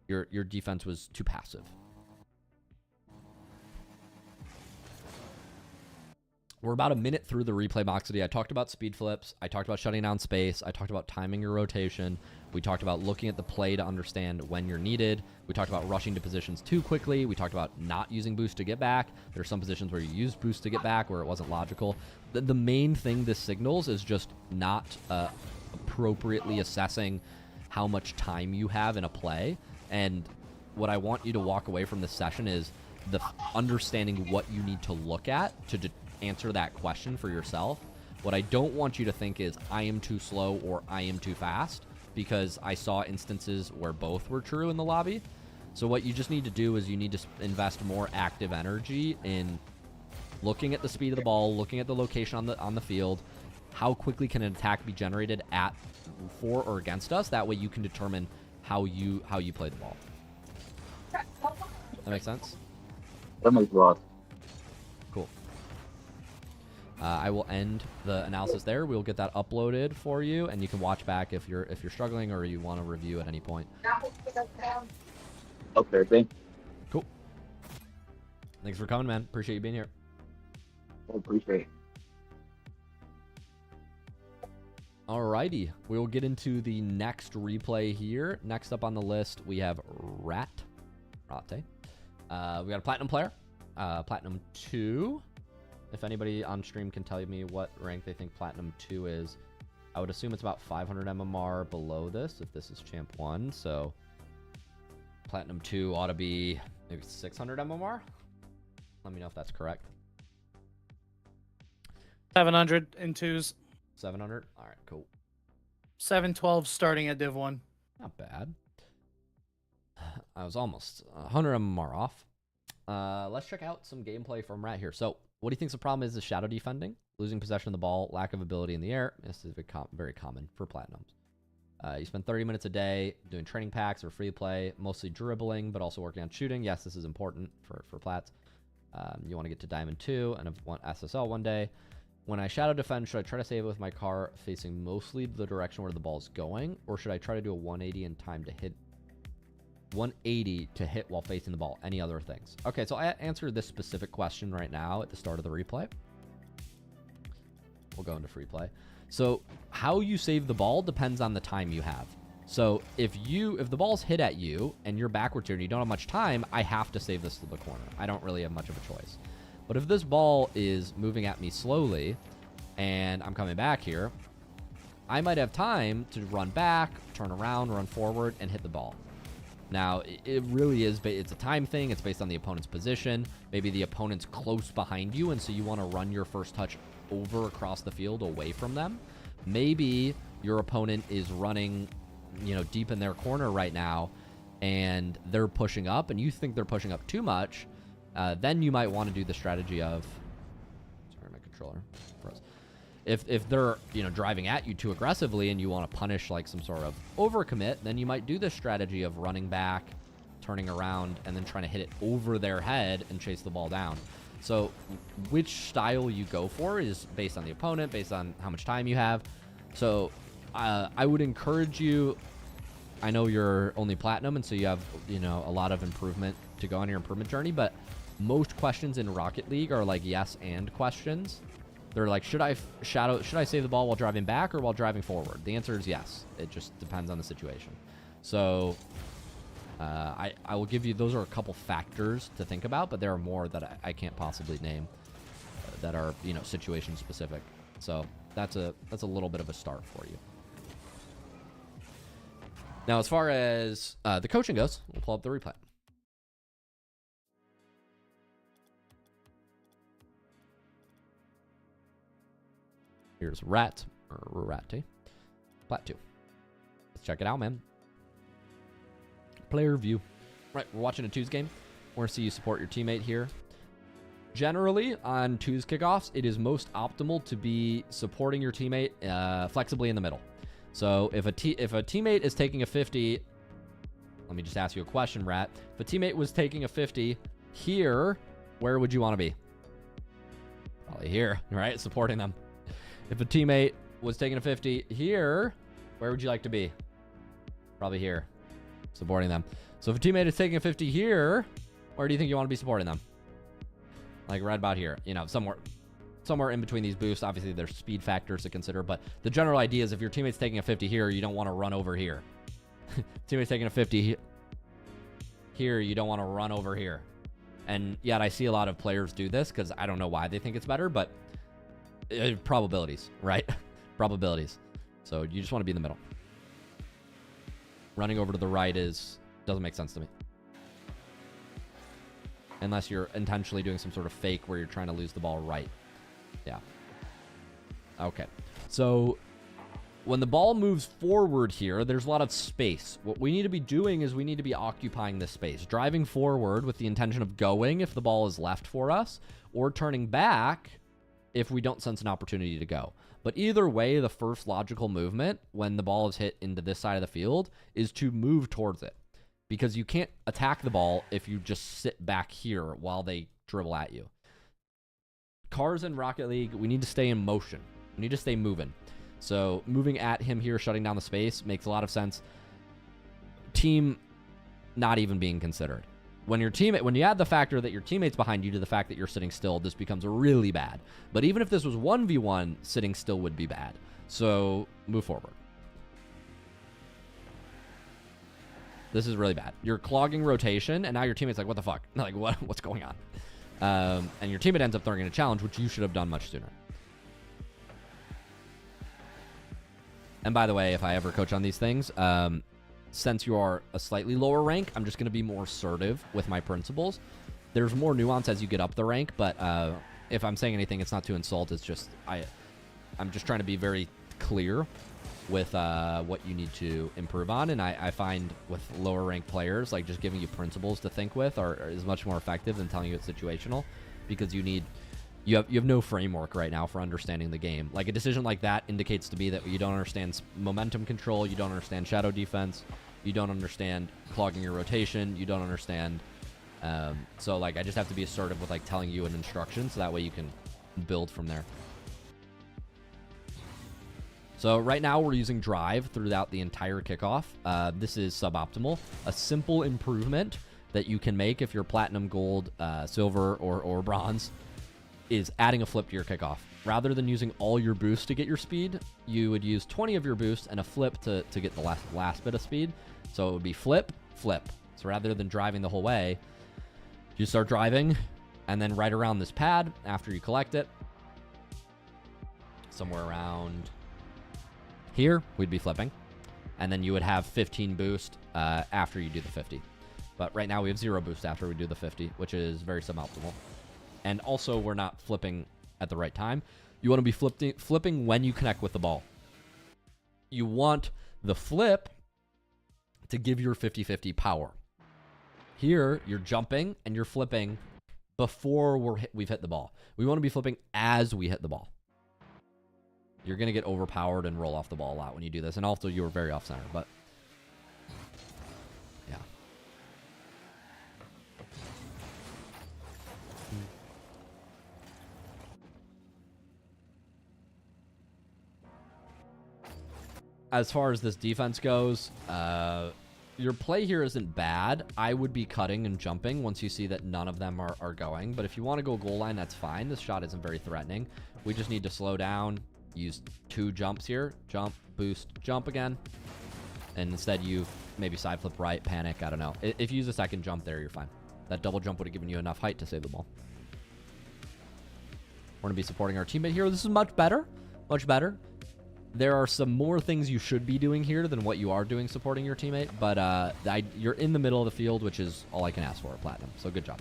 your defense was too passive. We're about a minute through the replay, Moxity. I talked about speed flips. I talked about shutting down space. I talked about timing your rotation. We talked about looking at the play to understand when you're needed. We talked about rushing to positions too quickly. We talked about not using boost to get back. There are some positions where you use boost to get back where it wasn't logical. The main thing this signals is just not appropriately assessing how much time you have in a play. And what I want you to walk away from this session is the understanding what you need to look at to answer that question for yourself. What I don't want you to think is I am too slow or I am too fast, because I saw instances where both were true in the lobby. So what you just need to do is you need to invest more active energy in looking at the speed of the ball, looking at the location on the field, how quickly can an attack be generated for or against us. That way you can determine how you play the ball. That makes sense? That makes a lot. Cool. I will end the analysis there. We'll get that uploaded for you, and you can watch back if you're struggling or you want to review at any point. Okay, thanks. Cool. Thanks for coming, man. Appreciate you being here. I appreciate it. Alrighty, we will get into the next replay here. Next up on the list, we have Rate. We got a Platinum player, Platinum 2. If anybody on stream can tell me what rank they think Platinum 2 is, I would assume it's about 500 MMR below this, if this is Champ 1. So Platinum 2 ought to be maybe 600 MMR. Let me know if that's correct. 700 in twos. 700? All right, cool. 712 starting at Div 1. Not bad. I was almost 100 MMR off. Let's check out some gameplay from Rat here. So what do you think the problem is shadow defending? Losing possession of the ball, lack of ability in the air. This is very common for Platinums. You spend 30 minutes a day doing training packs or free play, mostly dribbling, but also working on shooting. Yes, this is important for Plats. You want to get to Diamond 2 and want SSL one day. When I shadow defend, should I try to save it with my car facing mostly the direction where the ball is going, or should I try to do a 180 in time to hit 180 to hit while facing the ball. Any other things? Okay, so I answered this specific question right now at the start of the replay. We'll go into free play. So how you save the ball depends on the time you have. So if the ball's hit at you and you're backwards here and you don't have much time, I have to save this to the corner. I don't really have much of a choice. But if this ball is moving at me slowly and I'm coming back here, I might have time to run back, turn around, run forward, and hit the ball. Now, it really is, it's a time thing. It's based on the opponent's position. Maybe the opponent's close behind you, and so you want to run your first touch over across the field away from them. Maybe your opponent is running, deep in their corner right now, and they're pushing up, and you think they're pushing up too much. Then you might want to do the strategy of... Sorry, my controller froze. If they're, driving at you too aggressively and you want to punish like some sort of overcommit, then you might do the strategy of running back, turning around, and then trying to hit it over their head and chase the ball down. So which style you go for is based on the opponent, based on how much time you have. So I would encourage you... I know you're only platinum, and so you have, a lot of improvement to go on your improvement journey, but most questions in Rocket League are like yes and questions. They're like, should I save the ball while driving back or while driving forward? The answer is yes. It just depends on the situation. So I will give you, those are a couple factors to think about, but there are more that I can't possibly name that are, situation specific. So that's a little bit of a start for you. Now, as far as the coaching goes, we'll pull up the replay. Here's Rat, or Ratty, Plat 2. Let's check it out, man. Player view. Right, we're watching a twos game. We're going to see you support your teammate here. Generally, on twos kickoffs, it is most optimal to be supporting your teammate flexibly in the middle. So if a teammate is taking a 50, let me just ask you a question, Rat. If a teammate was taking a 50 here, where would you want to be? Probably here, right? Supporting them. If a teammate was taking a 50 here, where would you like to be? Probably here, supporting them. So if a teammate is taking a 50 here, where do you think you want to be supporting them? Like right about here, somewhere in between these boosts. Obviously, there's speed factors to consider, but the general idea is if your teammate's taking a 50 here, you don't want to run over here. Teammate's taking a 50 here, you don't want to run over here. And yet I see a lot of players do this because I don't know why they think it's better, but probabilities, right? Probabilities. So you just want to be in the middle. Running over to the right doesn't make sense to me. Unless you're intentionally doing some sort of fake where you're trying to lose the ball right. Yeah. Okay. So when the ball moves forward here, there's a lot of space. What we need to be doing is we need to be occupying this space. Driving forward with the intention of going if the ball is left for us, or turning back if we don't sense an opportunity to go. But either way, the first logical movement when the ball is hit into this side of the field is to move towards it. Because you can't attack the ball if you just sit back here while they dribble at you. Cars in Rocket League, we need to stay in motion. We need to stay moving. So moving at him here, shutting down the space, makes a lot of sense. Team not even being considered. When you add the factor that your teammate's behind you to the fact that you're sitting still, this becomes really bad. But even if this was 1v1, sitting still would be bad. So move forward. This is really bad. You're clogging rotation, and now your teammate's like, what the fuck? Like, what's going on? And your teammate ends up throwing in a challenge, which you should have done much sooner. And by the way, if I ever coach on these things, since you are a slightly lower rank, I'm just going to be more assertive with my principles. There's more nuance as you get up the rank, but if I'm saying anything, it's not to insult. It's just I'm just trying to be very clear with what you need to improve on. And I find with lower ranked players, like just giving you principles to think with is much more effective than telling you it's situational, because you have no framework right now for understanding the game. Like a decision like that indicates to me that you don't understand momentum control, you don't understand shadow defense, you don't understand clogging your rotation, you don't understand. So like I just have to be assertive with like telling you an instruction, so that way you can build from there. So right now we're using drive throughout the entire kickoff. This is suboptimal. A simple improvement that you can make if you're platinum, gold, silver, or bronze is adding a flip to your kickoff. Rather than using all your boost to get your speed, you would use 20 of your boost and a flip to get the last bit of speed. So it would be flip, flip. So rather than driving the whole way, you start driving, and then right around this pad, after you collect it, somewhere around here, we'd be flipping. And then you would have 15 boost after you do the 50. But right now we have 0 boost after we do the 50, which is very suboptimal. And also, we're not flipping at the right time. You want to be flipping when you connect with the ball. You want the flip to give your 50-50 power. Here, you're jumping and you're flipping before we've hit the ball. We want to be flipping as we hit the ball. You're going to get overpowered and roll off the ball a lot when you do this. And also, you were very off-center, but yeah. As far as this defense goes, your play here isn't bad. I would be cutting and jumping once you see that none of them are going. But if you want to go goal line, that's fine. This shot isn't very threatening. We just need to slow down, use 2 jumps here. Jump, boost, jump again. And instead you maybe side flip right, panic, I don't know. If you use a second jump there, you're fine. That double jump would have given you enough height to save the ball. We're going to be supporting our teammate here. This is much better. Much better. There are some more things you should be doing here than what you are doing supporting your teammate, but you're in the middle of the field, which is all I can ask for at Platinum, so good job.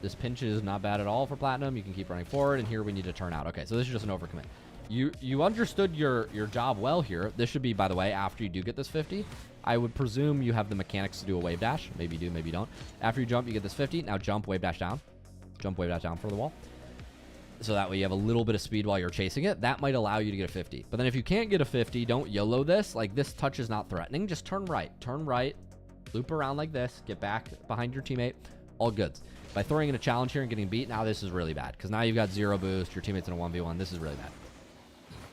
This pinch is not bad at all for Platinum. You can keep running forward, and here we need to turn out. Okay, so this is just an overcommit. You understood your job well here. This should be, by the way, after you do get this 50. I would presume you have the mechanics to do a wave dash. Maybe you do, maybe you don't. After you jump, you get this 50. Now jump, wave dash down. Jump, wave dash down for the wall. So that way you have a little bit of speed while you're chasing it. That might allow you to get a 50. But then if you can't get a 50, don't YOLO this. Like, this touch is not threatening. Just turn right, loop around like this, get back behind your teammate. All good. By throwing in a challenge here and getting beat, now this is really bad. Because now you've got 0 boost, your teammate's in a 1v1. This is really bad.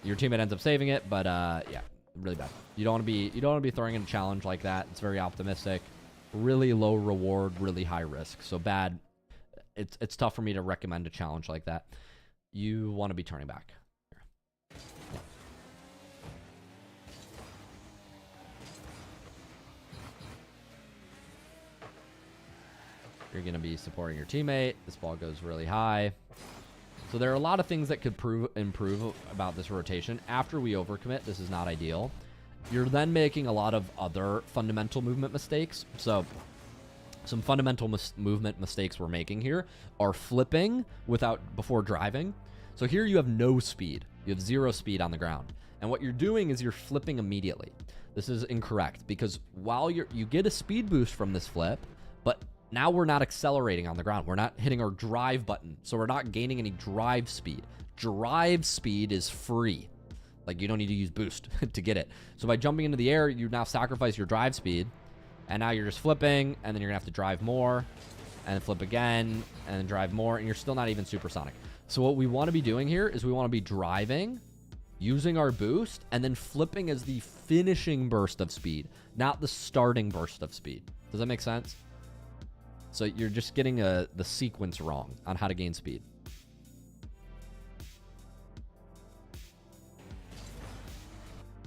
Your teammate ends up saving it, but yeah, really bad. You don't want to be throwing in a challenge like that. It's very optimistic. Really low reward, really high risk. So bad. It's tough for me to recommend a challenge like that. You want to be turning back. Yeah. You're going to be supporting your teammate. This ball goes really high. So there are a lot of things that could improve about this rotation. After we overcommit, this is not ideal. You're then making a lot of other fundamental movement mistakes. So some fundamental movement mistakes we're making here are flipping before driving. So here you have no speed. You have 0 speed on the ground. And what you're doing is you're flipping immediately. This is incorrect because while you get a speed boost from this flip, but now we're not accelerating on the ground. We're not hitting our drive button. So we're not gaining any drive speed. Drive speed is free. Like, you don't need to use boost to get it. So by jumping into the air, you now sacrifice your drive speed. And now you're just flipping, and then you're going to have to drive more, and then flip again, and then drive more, and you're still not even supersonic. So what we want to be doing here is we want to be driving, using our boost, and then flipping as the finishing burst of speed, not the starting burst of speed. Does that make sense? So you're just getting the sequence wrong on how to gain speed.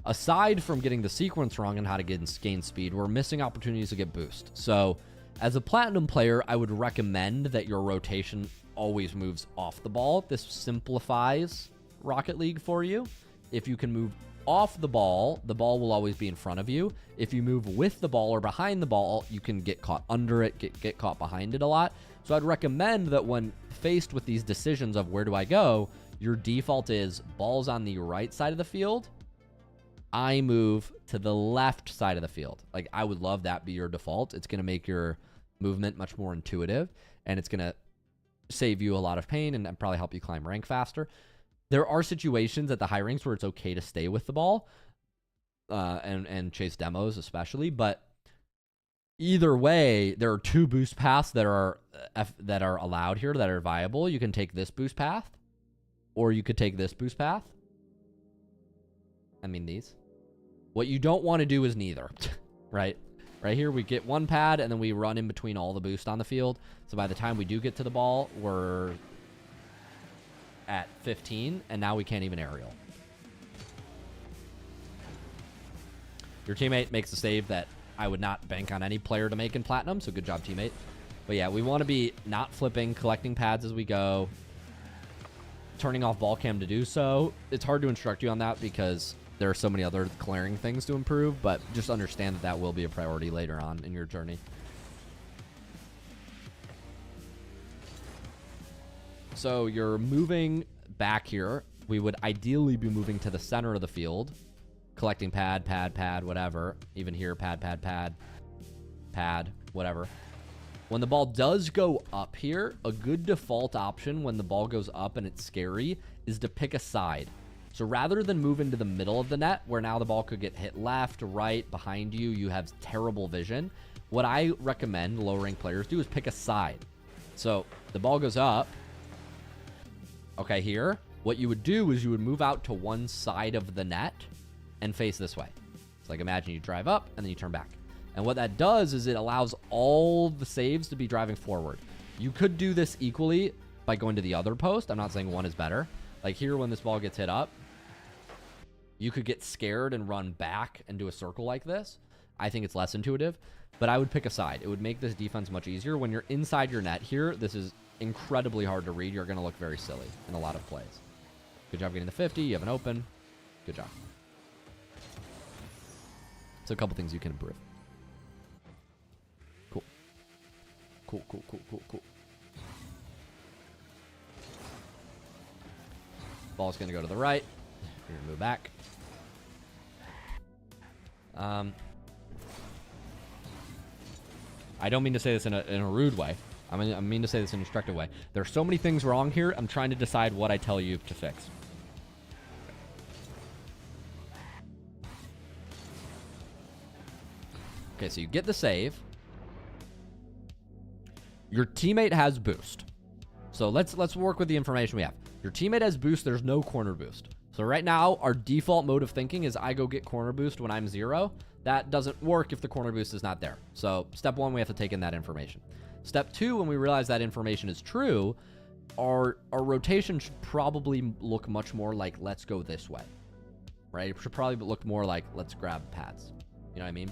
Aside from getting the sequence wrong on how to gain speed, we're missing opportunities to get boost. So as a platinum player, I would recommend that your rotation always moves off the ball. This simplifies Rocket League for you. If you can move off the ball will always be in front of you. If you move with the ball or behind the ball, you can get caught under it, get caught behind it a lot. So I'd recommend that when faced with these decisions of where do I go, your default is ball's on the right side of the field. I move to the left side of the field. Like, I would love that be your default. It's going to make your movement much more intuitive, and it's going to save you a lot of pain and probably help you climb rank faster. There are situations at the high ranks where it's okay to stay with the ball and chase demos especially, but either way, there are 2 boost paths that are allowed here that are viable. You can take this boost path, or you could take this boost path. I mean these. What you don't want to do is neither, right? Right here, we get one pad, and then we run in between all the boost on the field. So by the time we do get to the ball, we're at 15, and now we can't even aerial. Your teammate makes a save that I would not bank on any player to make in Platinum, so good job, teammate. But yeah, we want to be not flipping, collecting pads as we go, turning off ball cam to do so. It's hard to instruct you on that because there are so many other clearing things to improve, but just understand that that will be a priority later on in your journey. So you're moving back here. We would ideally be moving to the center of the field, collecting pad, whatever. Even here, pad, whatever. When the ball does go up here, a good default option when the ball goes up and it's scary is to pick a side. So rather than move into the middle of the net, where now the ball could get hit left, right, behind you, you have terrible vision, what I recommend low-ranked players do is pick a side. So the ball goes up. Okay, here, what you would do is you would move out to one side of the net and face this way. It's like imagine you drive up and then you turn back. And what that does is it allows all the saves to be driving forward. You could do this equally by going to the other post. I'm not saying one is better. Like here, when this ball gets hit up, you could get scared and run back and do a circle like this. I think it's less intuitive, but I would pick a side. It would make this defense much easier. When you're inside your net here, this is incredibly hard to read. You're going to look very silly in a lot of plays. Good job getting the 50. You have an open. Good job. So a couple things you can improve. Cool. Cool. Ball's going to go to the right. You're going to move back. I don't mean to say this in a rude way. I mean to say this in an instructive way. There are so many things wrong here. I'm trying to decide what I tell you to fix. Okay, so you get the save. Your teammate has boost. So let's work with the information we have. Your teammate has boost. There's no corner boost. So right now, our default mode of thinking is I go get corner boost when I'm 0. That doesn't work if the corner boost is not there. So step 1, we have to take in that information. Step 2, when we realize that information is true, our rotation should probably look much more like let's go this way, right? It should probably look more like let's grab pads. You know what I mean?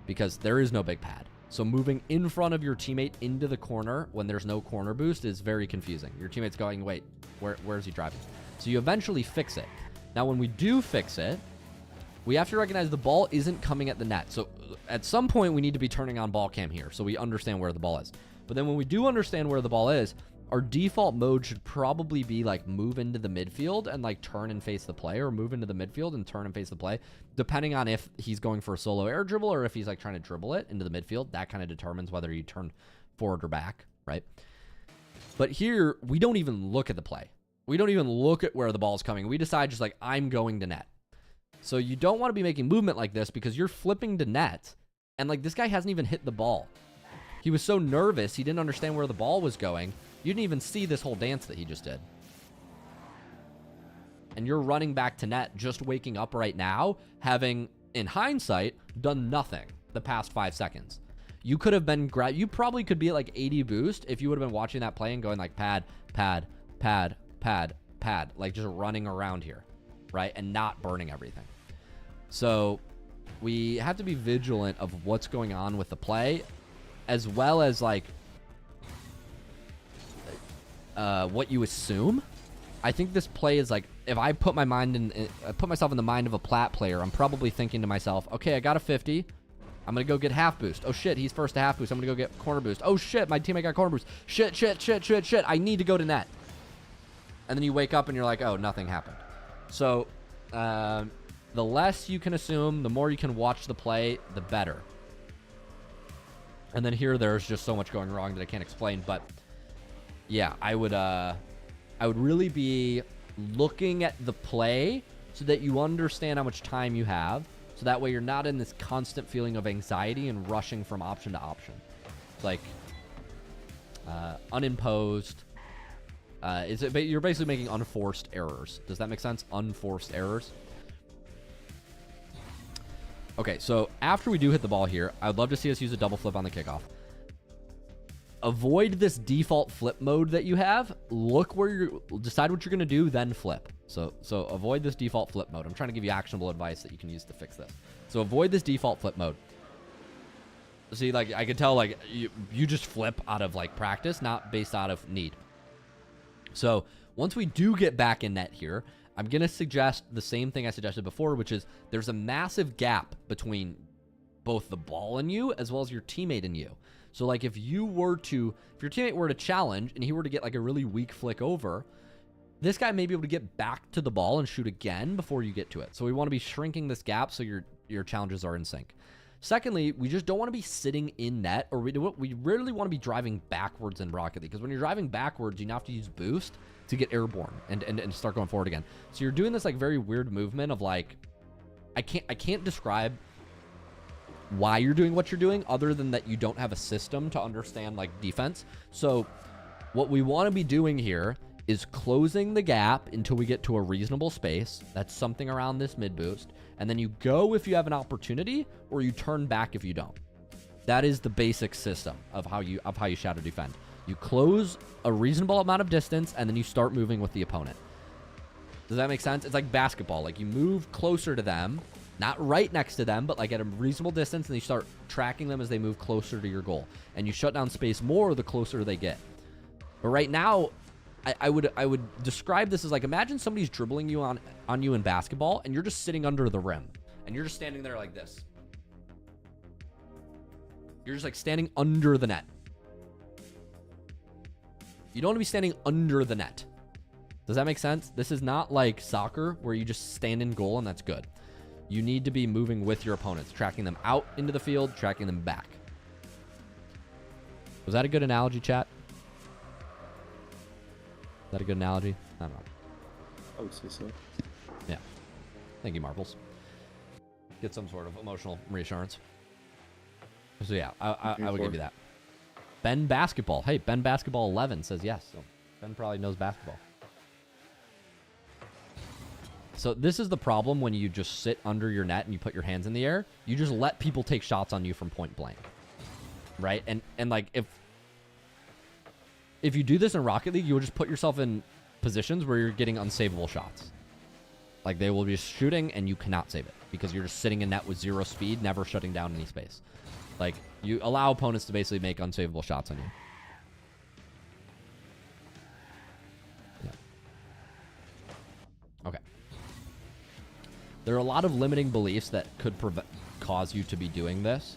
Because there is no big pad. So moving in front of your teammate into the corner when there's no corner boost is very confusing. Your teammate's going, wait, where's he driving? So you eventually fix it. Now, when we do fix it, we have to recognize the ball isn't coming at the net. So at some point, we need to be turning on ball cam here so we understand where the ball is. But then when we do understand where the ball is, our default mode should probably be like move into the midfield and like turn and face the play, or move into the midfield and turn and face the play, depending on if he's going for a solo air dribble or if he's like trying to dribble it into the midfield. That kind of determines whether you turn forward or back, right? But here, we don't even look at the play. We don't even look at where the ball is coming. We decide just like, I'm going to net. So you don't want to be making movement like this because you're flipping to net. And like this guy hasn't even hit the ball. He was so nervous. He didn't understand where the ball was going. You didn't even see this whole dance that he just did. And you're running back to net, just waking up right now, having, in hindsight, done nothing the past 5 seconds. You could have been, you probably could be at like 80 boost if you would have been watching that play and going like pad, like just running around here, right? And not burning everything. So we have to be vigilant of what's going on with the play, as well as like what you assume. I think this play is like, if I put my mind in, I put myself in the mind of a plat player, I'm probably thinking to myself, okay, I got a 50. I'm going to go get half boost. Oh shit, he's first to half boost. I'm going to go get corner boost. Oh shit, my teammate got corner boost. Shit. I need to go to net. And then you wake up and you're like, oh, nothing happened. So the less you can assume, the more you can watch the play, the better. And then here, there's just so much going wrong that I can't explain. But yeah, I would really be looking at the play so that you understand how much time you have. So that way you're not in this constant feeling of anxiety and rushing from option to option. It's like unimposed. You're basically making unforced errors. Does that make sense? Unforced errors. Okay, so after we do hit the ball here, I'd love to see us use a double flip on the kickoff. Avoid this default flip mode that you have. Look where you're, decide what you're going to do, then flip. So avoid this default flip mode. I'm trying to give you actionable advice that you can use to fix this. So avoid this default flip mode. See, like, I could tell, like, you just flip out of, like, practice, not based out of need. So once we do get back in net here, I'm going to suggest the same thing I suggested before, which is there's a massive gap between both the ball and you as well as your teammate and you. So, like, if your teammate were to challenge and he were to get, like, a really weak flick over, this guy may be able to get back to the ball and shoot again before you get to it. So we want to be shrinking this gap so your challenges are in sync. Secondly, we just don't want to be sitting in net, or we rarely want to be driving backwards in Rocket League, because when you're driving backwards, you have to use boost to get airborne and start going forward again. So you're doing this, like, very weird movement of, like, I can't describe why you're doing what you're doing other than that you don't have a system to understand, like, defense. So what we want to be doing here is closing the gap until we get to a reasonable space. That's something around this mid boost. And then you go if you have an opportunity, or you turn back if you don't. That is the basic system of how you shadow defend. You close a reasonable amount of distance, and then you start moving with the opponent. Does that make sense? It's like basketball. Like, you move closer to them, not right next to them, but, like, at a reasonable distance, and you start tracking them as they move closer to your goal. And you shut down space more the closer they get. But right now, I would describe this as, like, imagine somebody's dribbling you on you in basketball, and you're just sitting under the rim, and you're just standing there like this. You're just, like, standing under the net. You don't want to be standing under the net. Does that make sense? This is not like soccer where you just stand in goal and that's good. You need to be moving with your opponents, tracking them out into the field, tracking them back. Was that a good analogy, chat? Is that a good analogy? I don't know. I would say so. Yeah. Thank you, Marbles. Get some sort of emotional reassurance. So yeah, I would give you that. Ben Basketball. Hey, Ben Basketball 11 says yes. So Ben probably knows basketball. So this is the problem when you just sit under your net and you put your hands in the air. You just let people take shots on you from point blank. Right? And like, if you do this in Rocket League, you'll just put yourself in positions where you're getting unsavable shots. Like, they will be shooting and you cannot save it because you're just sitting in net with zero speed, never shutting down any space. Like, you allow opponents to basically make unsavable shots on you. Yeah. Okay. There are a lot of limiting beliefs that could cause you to be doing this.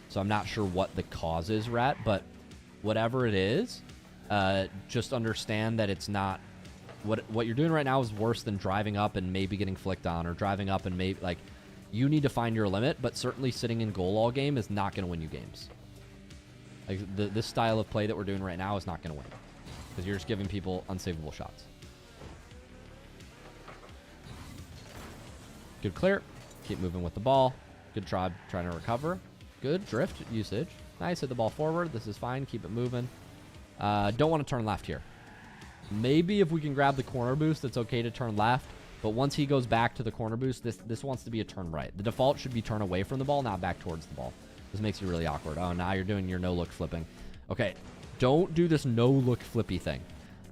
So I'm not sure what the cause is, Rat, but whatever it is, just understand that it's not... What you're doing right now is worse than driving up and maybe getting flicked on, or driving up and maybe, like... You need to find your limit, but certainly sitting in goal all game is not going to win you games. Like, this style of play that we're doing right now is not going to win. Because you're just giving people unsavable shots. Good clear. Keep moving with the ball. Good try trying to recover. Good drift usage. Nice, hit the ball forward. This is fine. Keep it moving. Don't want to turn left here. Maybe if we can grab the corner boost, it's okay to turn left. But once he goes back to the corner boost, this wants to be a turn right. The default should be turn away from the ball, not back towards the ball. This makes you really awkward. Oh, now you're doing your no-look flipping. Okay, don't do this no-look flippy thing.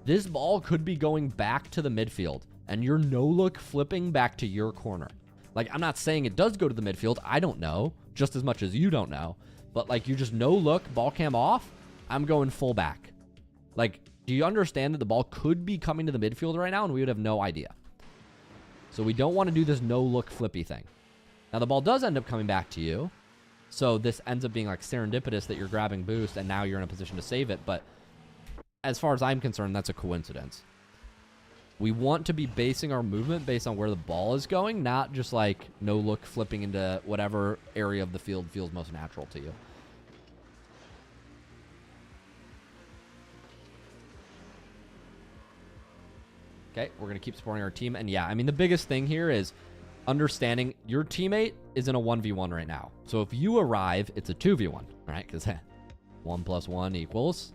This ball could be going back to the midfield, and you're no-look flipping back to your corner. Like, I'm not saying it does go to the midfield. I don't know, just as much as you don't know. But, like, you just no-look, ball cam off, I'm going full back. Like, do you understand that the ball could be coming to the midfield right now, and we would have no idea? So we don't want to do this no-look flippy thing. Now, the ball does end up coming back to you. So this ends up being like serendipitous that you're grabbing boost and now you're in a position to save it. But as far as I'm concerned, that's a coincidence. We want to be basing our movement based on where the ball is going, not just like no-look flipping into whatever area of the field feels most natural to you. Okay, we're going to keep supporting our team. And yeah, I mean, the biggest thing here is understanding your teammate is in a 1v1 right now. So if you arrive, it's a 2v1, right? Because 1 + 1 equals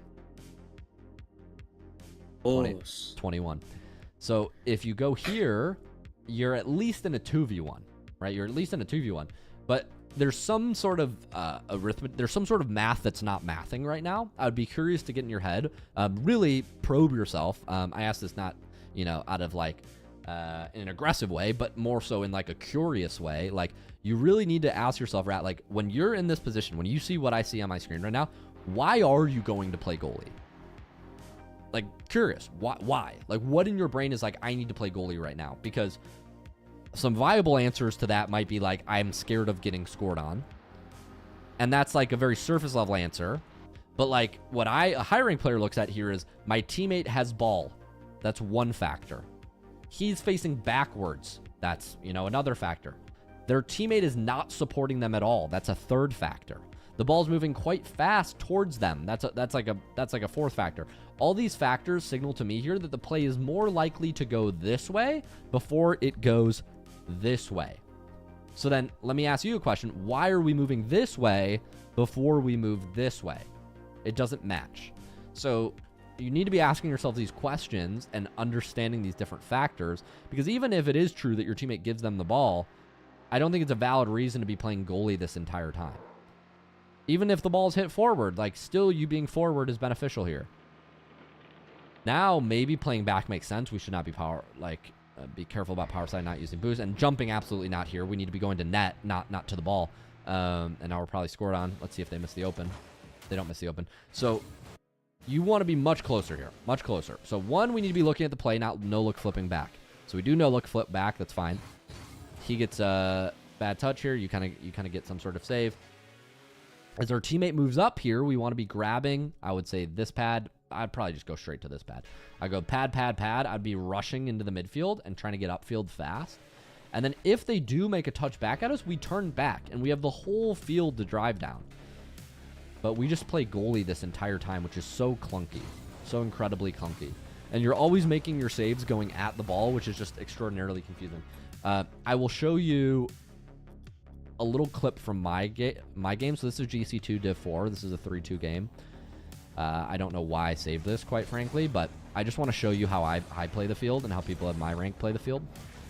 21. So if you go here, you're at least in a 2v1, right? You're at least in a 2v1. But there's some sort of arithmetic, there's some sort of math that's not mathing right now. I would be curious to get in your head, really probe yourself. I ask this not, out of like in an aggressive way, but more so in like a curious way. Like, you really need to ask yourself, Rat, like when you're in this position, when you see what I see on my screen right now, why are you going to play goalie? Like, curious, why? Like, what in your brain is like, I need to play goalie right now? Because some viable answers to that might be like, I'm scared of getting scored on. And that's like a very surface level answer. But like what a high rank player looks at here is my teammate has ball. That's one factor. He's facing backwards. That's, another factor. Their teammate is not supporting them at all. That's a third factor. The ball's moving quite fast towards them. That's like a fourth factor. All these factors signal to me here that the play is more likely to go this way before it goes this way. So then let me ask you a question. Why are we moving this way before we move this way? It doesn't match. So you need to be asking yourself these questions and understanding these different factors, because even if it is true that your teammate gives them the ball, I don't think it's a valid reason to be playing goalie this entire time. Even if the ball's hit forward, like, still you being forward is beneficial here. Now, maybe playing back makes sense. We should not be be careful about power side, not using boost, and jumping absolutely not here. We need to be going to net, not to the ball. And now we're probably scored on. Let's see if they miss the open. They don't miss the open. So you want to be much closer here, much closer. So one, we need to be looking at the play, not no look flipping back. So we do no look flip back. That's fine. He gets a bad touch here. You kind of get some sort of save. As our teammate moves up here, we want to be grabbing, I would say, this pad. I'd probably just go straight to this pad. I go pad. I'd be rushing into the midfield and trying to get upfield fast. And then if they do make a touch back at us, we turn back, and we have the whole field to drive down. But we just play goalie this entire time, which is so clunky, so incredibly clunky. And you're always making your saves going at the ball, which is just extraordinarily confusing. I will show you a little clip from my game. So this is GC2 Div 4. This is a 3-2 game. I don't know why I saved this, quite frankly, but I just want to show you how I play the field and how people at my rank play the field.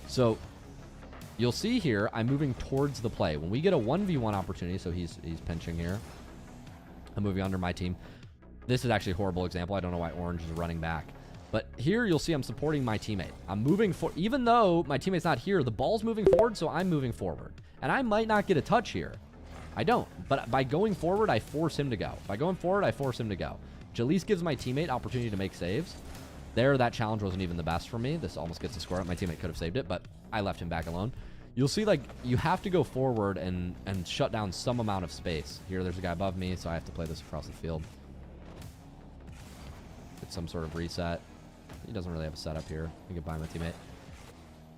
So you'll see here, I'm moving towards the play. When we get a 1v1 opportunity, so he's pinching here. I'm moving under my team. This is actually a horrible example. I don't know why Orange is running back. But here you'll see I'm supporting my teammate. I'm moving forward. Even though my teammate's not here, the ball's moving forward, so I'm moving forward. And I might not get a touch here. I don't. But by going forward, I force him to go. By going forward, I force him to go. Which at least gives my teammate opportunity to make saves. There, that challenge wasn't even the best for me. This almost gets a score. My teammate could have saved it, but I left him back alone. You'll see, like, you have to go forward and shut down some amount of space. Here, there's a guy above me, so I have to play this across the field. Get some sort of reset. He doesn't really have a setup here. I get by my teammate.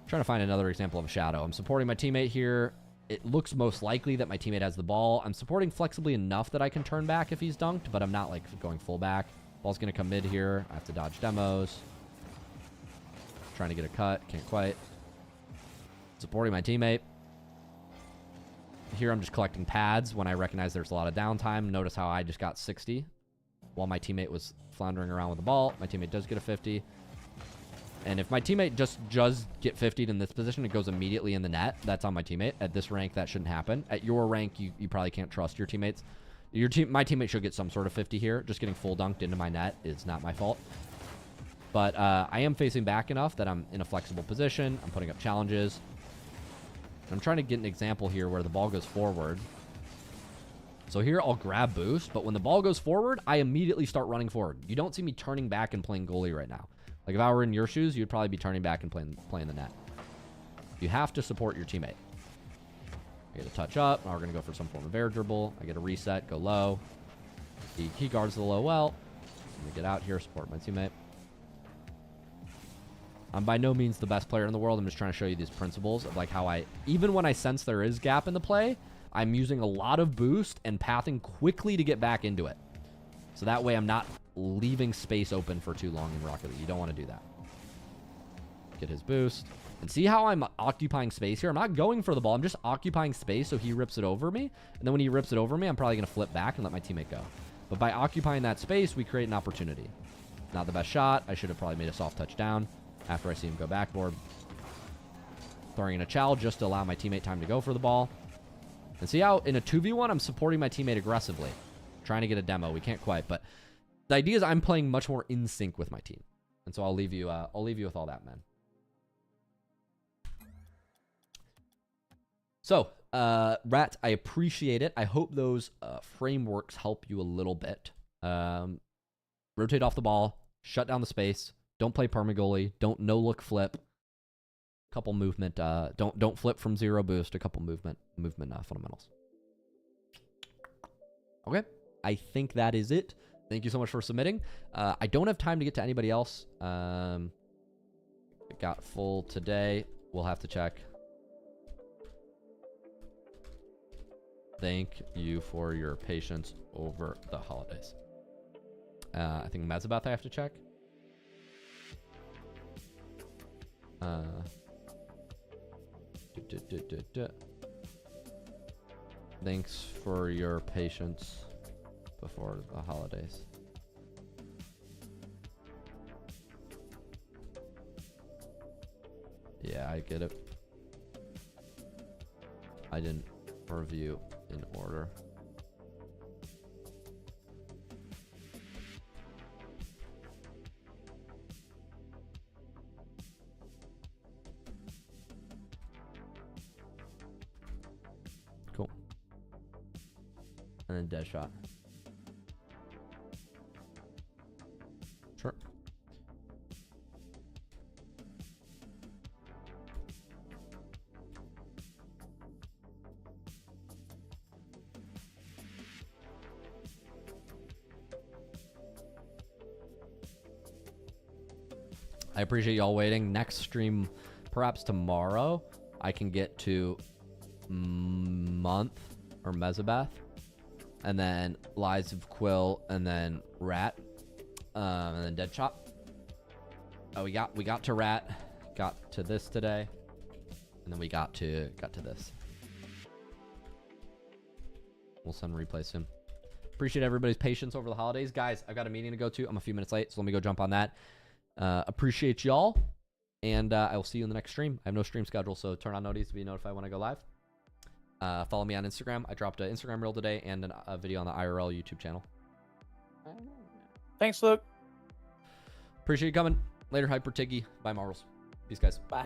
Trying to find another example of a shadow. I'm supporting my teammate here. It looks most likely that my teammate has the ball. I'm supporting flexibly enough that I can turn back if he's dunked, but I'm not, like, going full back. Ball's going to come mid here. I have to dodge demos. Trying to get a cut. Can't quite. Supporting my teammate. Here I'm just collecting pads when I recognize there's a lot of downtime. Notice how I just got 60 while my teammate was floundering around with the ball. My teammate does get a 50. And if my teammate just does get 50'd in this position, it goes immediately in the net. That's on my teammate. At this rank, that shouldn't happen. At your rank, you probably can't trust your teammates. My teammate should get some sort of 50 here. Just getting full dunked into my net is not my fault. But I am facing back enough that I'm in a flexible position. I'm putting up challenges. I'm trying to get an example here where the ball goes forward. So here I'll grab boost, but when the ball goes forward, I immediately start running forward. You don't see me turning back and playing goalie right now. Like if I were in your shoes, you'd probably be turning back and playing the net. You have to support your teammate. I get a touch up. Now we're going to go for some form of air dribble. I get a reset, go low. He guards the low well. I'm going to get out here, support my teammate. I'm by no means the best player in the world. I'm just trying to show you these principles of like how even when I sense there is gap in the play, I'm using a lot of boost and pathing quickly to get back into it. So that way I'm not leaving space open for too long in Rocket League. You don't want to do that. Get his boost. And see how I'm occupying space here? I'm not going for the ball. I'm just occupying space so he rips it over me. And then when he rips it over me, I'm probably going to flip back and let my teammate go. But by occupying that space, we create an opportunity. Not the best shot. I should have probably made a soft touch down after I see him go backboard. Throwing in a chow just to allow my teammate time to go for the ball. And see how in a 2v1, I'm supporting my teammate aggressively. Trying to get a demo. We can't quite, but the idea is I'm playing much more in sync with my team. And so I'll leave you with all that, man. So, Rat, I appreciate it. I hope those frameworks help you a little bit. Rotate off the ball, shut down the space, don't play permagoalie, don't no-look flip, couple movement, don't flip from 0 boost, a couple movement fundamentals. Okay, I think that is it. Thank you so much for submitting. I don't have time to get to anybody else. It got full today. We'll have to check. Thank you for your patience over the holidays. I think Mezabath I have to check. Thanks for your patience before the holidays. Yeah, I get it. I didn't review in order. Cool. And then dead shot. Sure. I appreciate y'all waiting. Next stream, perhaps tomorrow, I can get to Month or Mezabath, and then Lies of Quill, and then Rat, and then Deadshot. Oh, we got to Rat, got to this today, and then we got to this. We'll send replay soon. Appreciate everybody's patience over the holidays, guys. I've got a meeting to go to. I'm a few minutes late, so let me go jump on that. Appreciate y'all, and I will see you in the next stream. I have no stream schedule, so turn on notifications to be notified when I go live. Follow me on Instagram. I dropped an Instagram reel today and a video on the IRL YouTube channel. Thanks, Luke. Appreciate you coming. Later, Hyper Tiggy. Bye, Marvels. Peace, guys. Bye.